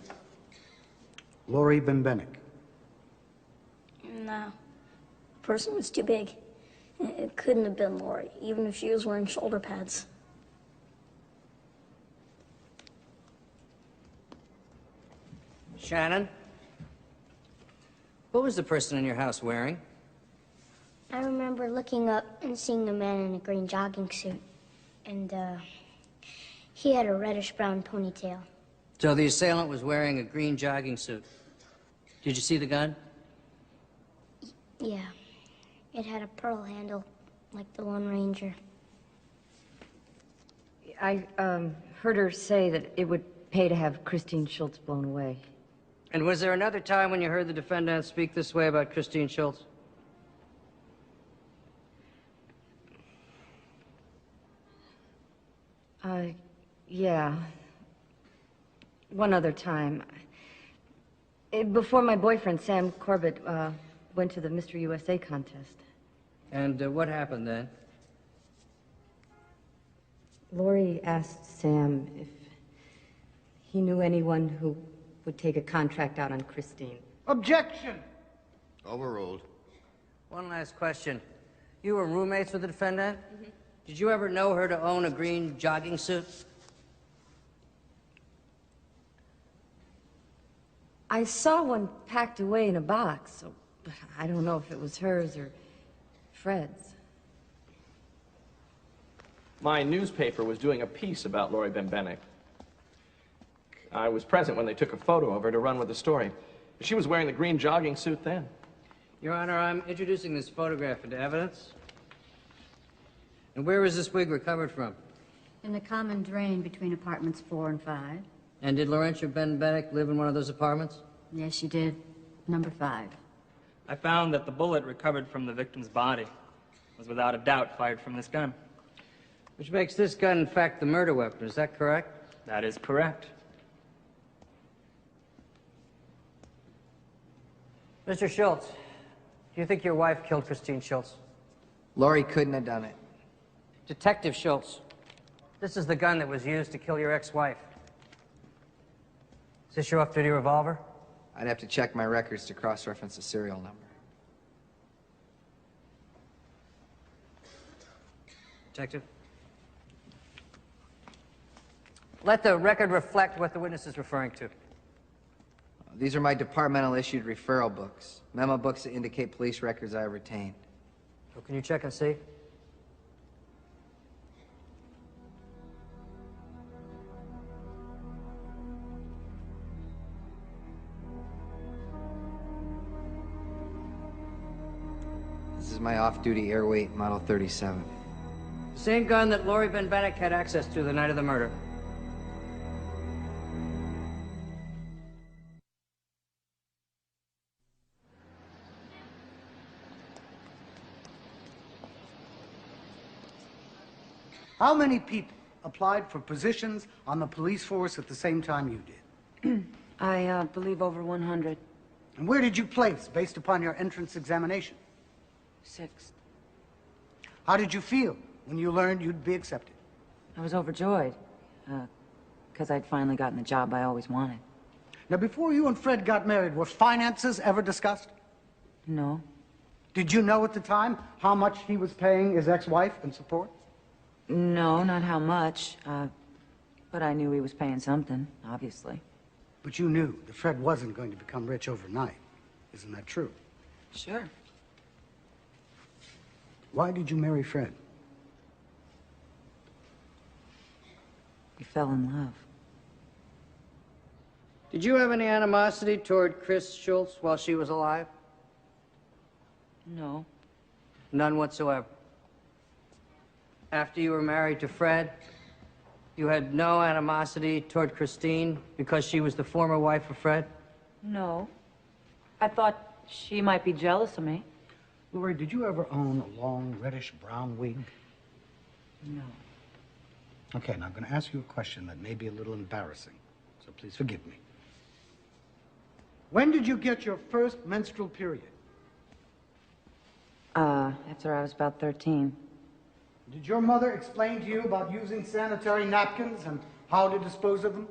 Laurie Bembenek? No. The person was too big. It couldn't have been Laurie, even if she was wearing shoulder pads. Shannon? What was the person in your house wearing? I remember looking up and seeing a man in a green jogging suit. And, he had a reddish-brown ponytail. So the assailant was wearing a green jogging suit. Did you see the gun? Yeah. It had a pearl handle, like the Lone Ranger. I heard her say that it would pay to have Christine Schultz blown away. And was there another time when you heard the defendant speak this way about Christine Schultz? Yeah. One other time. Before my boyfriend, Sam Corbett, went to the Mr. USA contest. And what happened then? Lori asked Sam if he knew anyone who would take a contract out on Christine. Objection! Overruled. One last question. You were roommates with the defendant? Mm-hmm. Did you ever know her to own a green jogging suit? I saw one packed away in a box, but I don't know if it was hers or Fred's. My newspaper was doing a piece about Lori Bembenek. I was present when they took a photo of her to run with the story. She was wearing the green jogging suit then. Your Honor, I'm introducing this photograph into evidence. And where was this wig recovered from? In the common drain between apartments 4 and 5. And did Laurentia Bembenek live in one of those apartments? Yes, she did. Number 5. I found that the bullet recovered from the victim's body was without a doubt fired from this gun. Which makes this gun, in fact, the murder weapon. Is that correct? That is correct. Mr. Schultz, do you think your wife killed Christine Schultz? Lori couldn't have done it. Detective Schultz, this is the gun that was used to kill your ex-wife. Is this your off-duty revolver? I'd have to check my records to cross-reference the serial number. Detective? Let the record reflect what the witness is referring to. These are my departmental issued referral books. Memo books that indicate police records I have retained. So can you check and see? This is my off-duty airweight Model 37. The same gun that Lori Bembenek had access to the night of the murder. How many people applied for positions on the police force at the same time you did? I believe over 100. And where did you place based upon your entrance examination? 6th. How did you feel when you learned you'd be accepted? I was overjoyed, because I'd finally gotten the job I always wanted. Now, before you and Fred got married, were finances ever discussed? No. Did you know at the time how much he was paying his ex-wife in support? No, not how much, but I knew he was paying something, obviously. But you knew that Fred wasn't going to become rich overnight. Isn't that true? Sure. Why did you marry Fred? We fell in love. Did you have any animosity toward Chris Schultz while she was alive? No. None whatsoever. After you were married to Fred, you had no animosity toward Christine because she was the former wife of Fred? No. I thought she might be jealous of me. Lori, did you ever own a long, reddish-brown wig? No. Okay, now I'm going to ask you a question that may be a little embarrassing, so please forgive me. When did you get your first menstrual period? After I was about 13. Did your mother explain to you about using sanitary napkins and how to dispose of them?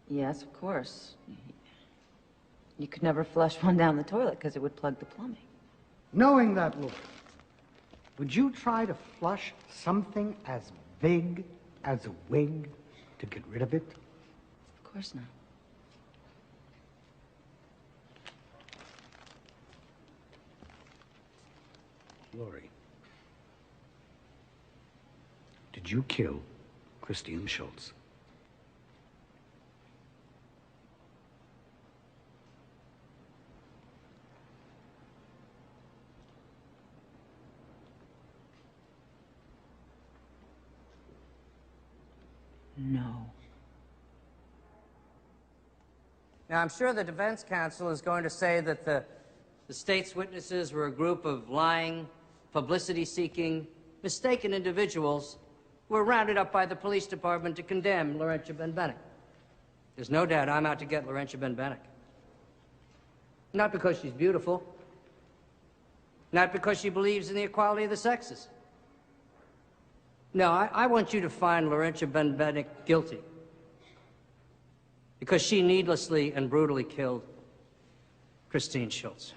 Yes, of course. You could never flush one down the toilet because it would plug the plumbing. Knowing that, Lord, would you try to flush something as big as a wig to get rid of it? Of course not. Lori, did you kill Christine Schultz? No. Now, I'm sure the defense counsel is going to say that the state's witnesses were a group of lying, publicity-seeking, mistaken individuals who were rounded up by the police department to condemn Laurentia Bembenek. There's no doubt I'm out to get Laurentia Bembenek. Not because she's beautiful, Not because she believes in the equality of the sexes. No, I want you to find Laurentia Bembenek guilty. Because she needlessly and brutally killed Christine Schultz.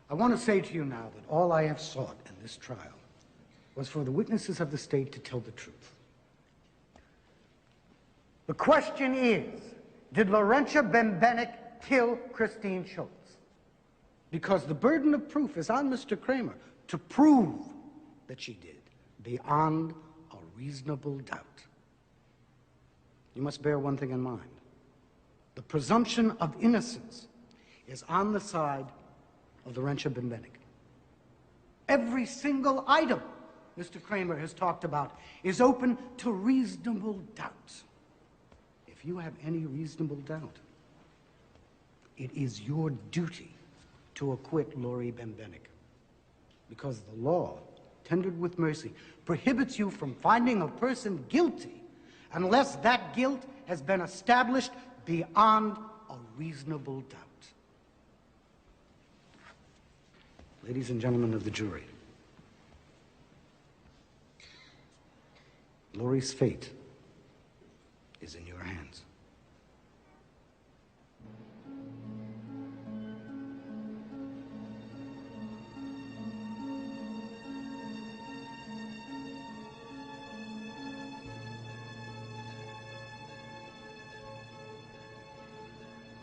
I want to say to you now that all I have sought in this trial was for the witnesses of the state to tell the truth. The question is, did Laurentia Bembenek kill Christine Schultz? Because the burden of proof is on Mr. Kramer to prove that she did, beyond a reasonable doubt. You must bear one thing in mind. The presumption of innocence is on the side of Laurentia Bembenek. Every single item Mr. Kramer has talked about is open to reasonable doubt. If you have any reasonable doubt, it is your duty to acquit Laurie Bembenek, because the law, tendered with mercy, prohibits you from finding a person guilty unless that guilt has been established beyond a reasonable doubt. Ladies and gentlemen of the jury, Laurie's fate is in your hands.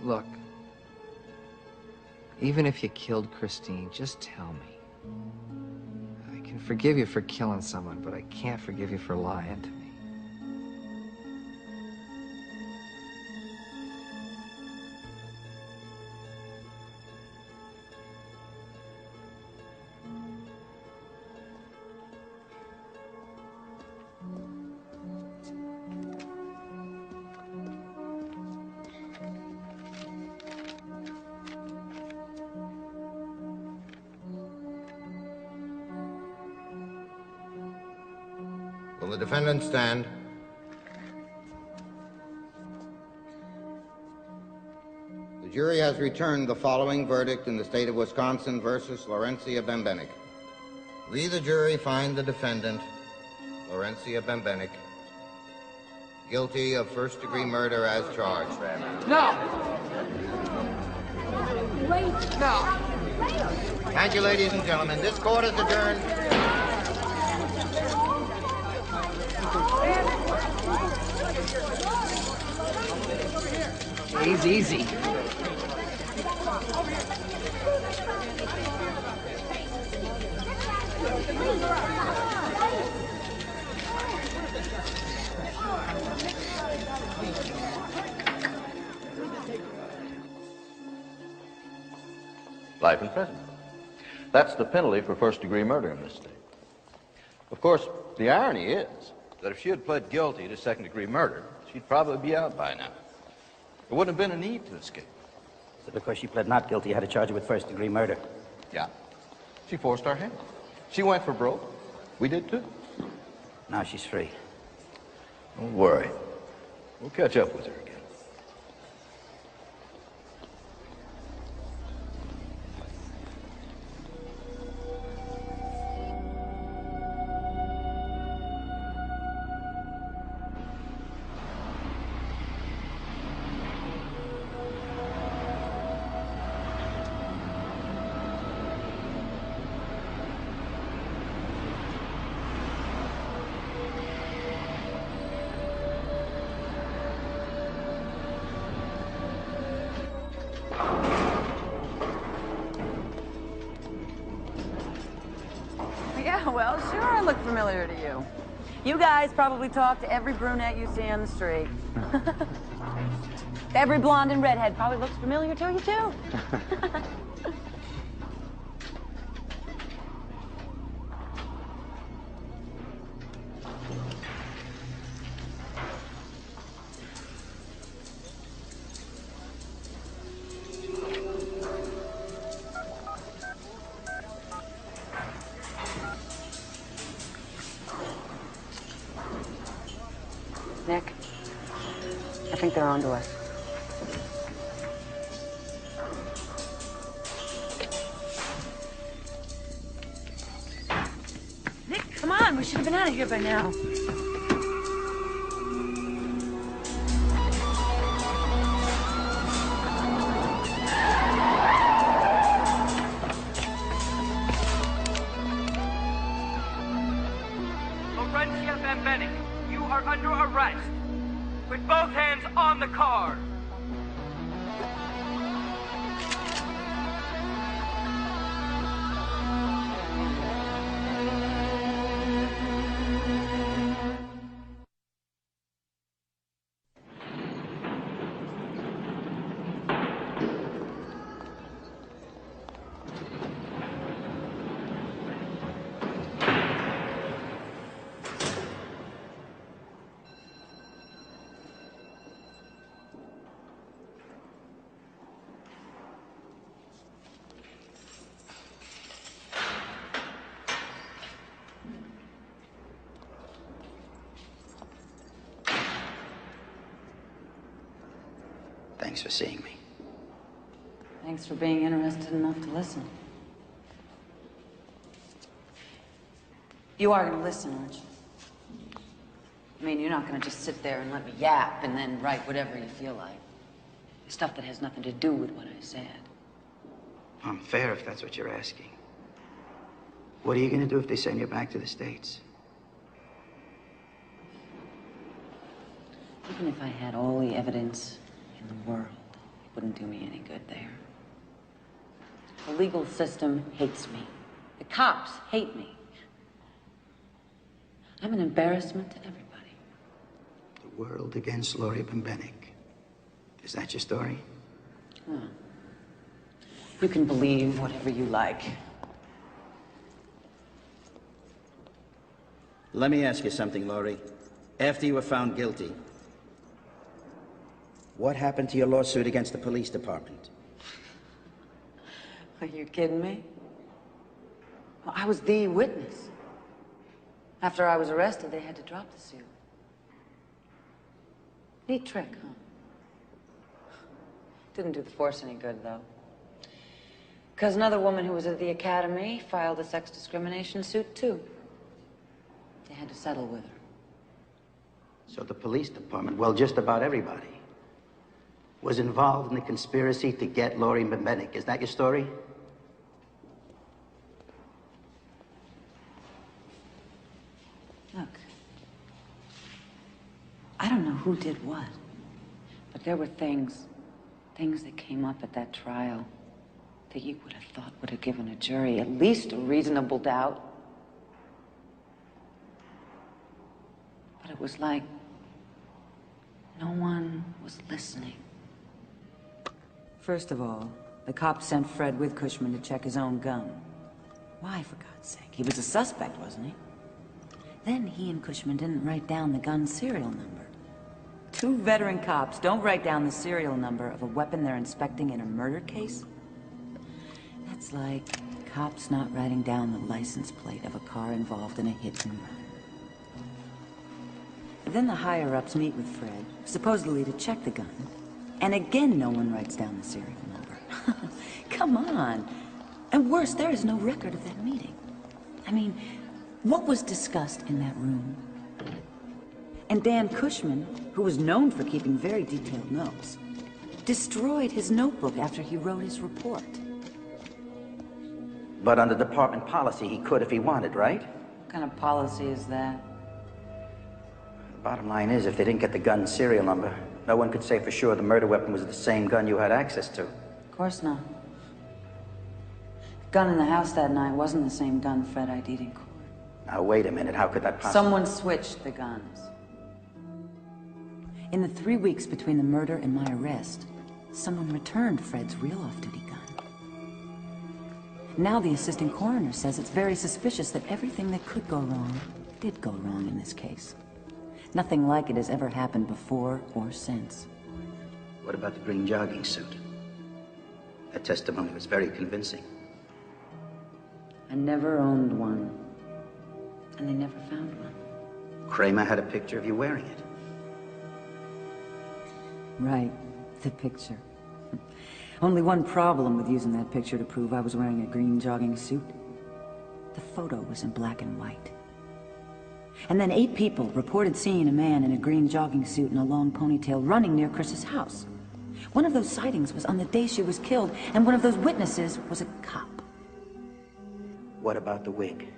Look, even if you killed Christine, just tell me. I can forgive you for killing someone, but I can't forgive you for lying to me. Will the defendant stand? The jury has returned the following verdict in the state of Wisconsin versus Laurentia Bembenek. We, the jury, find the defendant, Laurentia Bembenek, guilty of first-degree murder as charged. No! Wait! No! Thank you, ladies and gentlemen. This court is adjourned. He's easy. Life in prison. That's the penalty for first-degree murder in this state. Of course, the irony is that if she had pled guilty to second-degree murder, she'd probably be out by now. There wouldn't have been a need to escape. So because she pled not guilty, you had to charge her with first-degree murder. Yeah. She forced our hand. She went for broke. We did too. Now she's free. Don't worry. We'll catch up with her again. Yeah, well, sure, I look familiar to you. You guys probably talk to every brunette you see on the street. Every blonde and redhead probably looks familiar to you, too. Nick, I think they're onto us. should have been out of here by now. Laurencia Bembenek, you are under arrest. With both hands on the car. Thanks for seeing me. Thanks for being interested enough to listen. You are gonna listen, aren't you? I mean, you're not gonna just sit there and let me yap and then write whatever you feel like. Stuff that has nothing to do with what I said. Fair if that's what you're asking. What are you gonna do if they send you back to the States? Even if I had all the evidence in the world, it wouldn't do me any good there. The legal system hates me. The cops hate me. I'm an embarrassment to everybody. The world against Laurie Bembenek. Is that your story? Huh. You can believe whatever you like. Let me ask you something, Laurie. After you were found guilty, what happened to your lawsuit against the police department? Are you kidding me? Well, I was the witness. After I was arrested, they had to drop the suit. Neat trick, huh? Didn't do the force any good, though. Because another woman who was at the academy filed a sex discrimination suit, too. They had to settle with her. So the police department, well, just about everybody, was involved in the conspiracy to get Laurie Bembenek. Is that your story? Look, I don't know who did what, but there were things that came up at that trial that you would have thought would have given a jury at least a reasonable doubt. But it was like no one was listening. First of all, the cops sent Fred with Cushman to check his own gun. Why, for God's sake? He was a suspect, wasn't he? Then he and Cushman didn't write down the gun's serial number. Two veteran cops don't write down the serial number of a weapon they're inspecting in a murder case? That's like cops not writing down the license plate of a car involved in a hit and run. Then the higher-ups meet with Fred, supposedly to check the gun. And again, no one writes down the serial number. Come on. And worse, there is no record of that meeting. I mean, what was discussed in that room? And Dan Cushman, who was known for keeping very detailed notes, destroyed his notebook after he wrote his report. But under department policy, he could if he wanted, right? What kind of policy is that? The bottom line is, if they didn't get the gun serial number, no one could say for sure the murder weapon was the same gun you had access to. Of course not. The gun in the house that night wasn't the same gun Fred ID'd in court. Now, wait a minute. How could that possibly... Someone switched the guns. In the 3 weeks between the murder and my arrest, someone returned Fred's real off-duty gun. Now the assistant coroner says it's very suspicious that everything that could go wrong did go wrong in this case. Nothing like it has ever happened before or since. What about the green jogging suit? That testimony was very convincing. I never owned one. And they never found one. Kramer had a picture of you wearing it. Right, the picture. Only one problem with using that picture to prove I was wearing a green jogging suit. The photo was in black and white. And then 8 people reported seeing a man in a green jogging suit and a long ponytail running near Chris's house. One of those sightings was on the day she was killed, and one of those witnesses was a cop. What about the wig?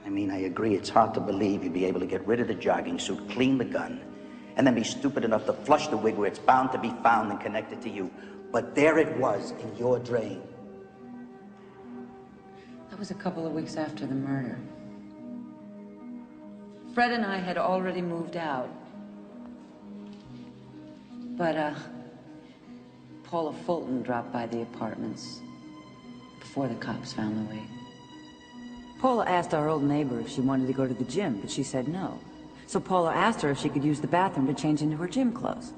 I mean, I agree it's hard to believe you'd be able to get rid of the jogging suit, clean the gun, and then be stupid enough to flush the wig where it's bound to be found and connected to you. But there it was in your drain. That was a couple of weeks after the murder. Fred and I had already moved out. But, Paula Fulton dropped by the apartments before the cops found the wig. Paula asked our old neighbor if she wanted to go to the gym, but she said no. So Paula asked her if she could use the bathroom to change into her gym clothes.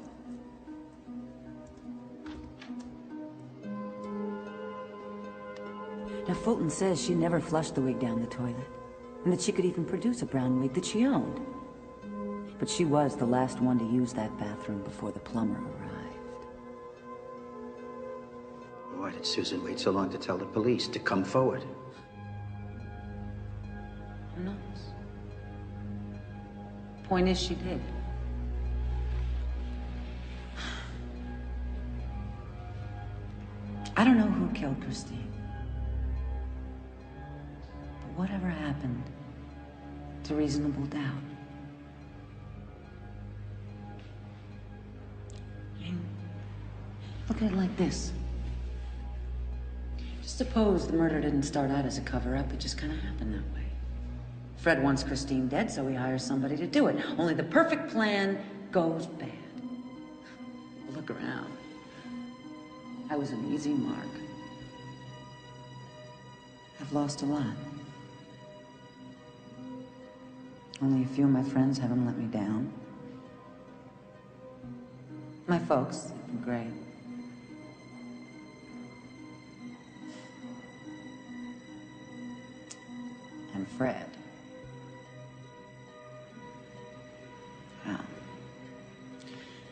Now, Fulton says she never flushed the wig down the toilet, and that she could even produce a brown wig that she owned. But she was the last one to use that bathroom before the plumber arrived. Why did Susan wait so long to tell the police to come forward? Who knows? Point is, she did. I don't know who killed Christine. But whatever happened, it's a reasonable doubt. I mean, look at it like this. Just suppose the murder didn't start out as a cover-up, it just kind of happened that way. Fred wants Christine dead, so he hires somebody to do it. Only the perfect plan goes bad. Look around. I was an easy mark. I've lost a lot. Only a few of my friends haven't let me down. My folks have been great. And Fred. Well,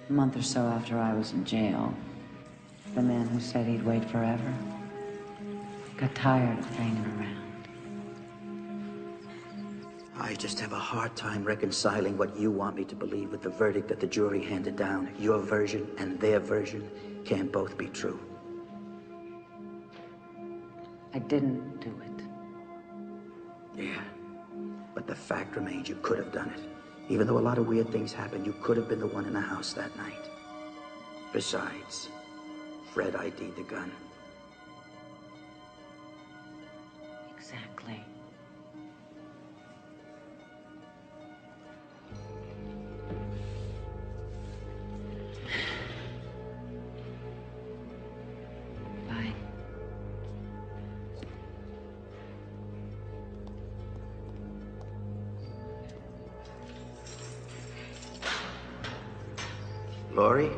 a month or so after I was in jail, the man who said he'd wait forever got tired of hanging around. I just have a hard time reconciling what you want me to believe with the verdict that the jury handed down. Your version and their version can't both be true. I didn't do it. Yeah, but the fact remains you could have done it. Even though a lot of weird things happened, you could have been the one in the house that night. Besides, Fred ID'd the gun. Exactly. Bye. Laurie?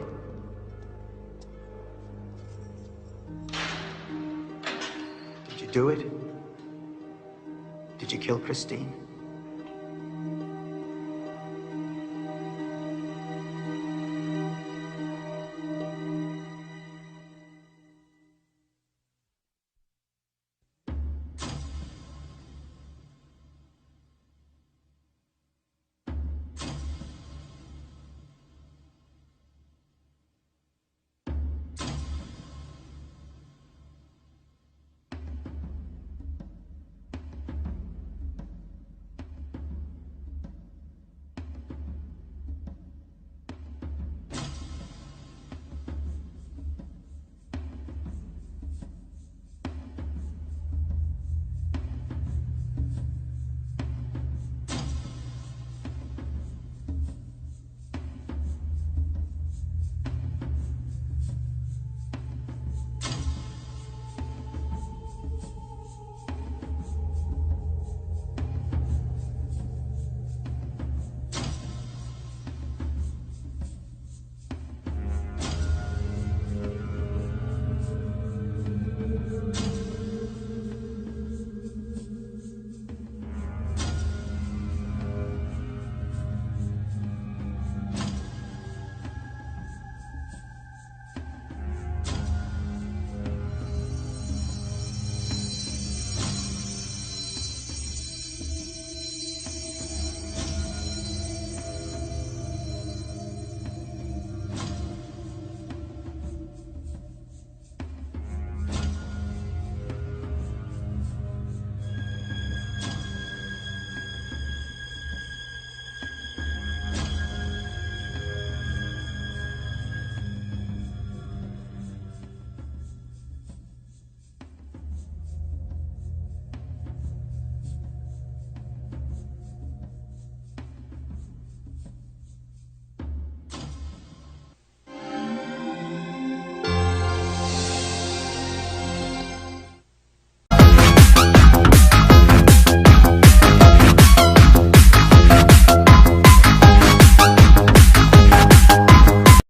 Did you do it? Did you kill Christine?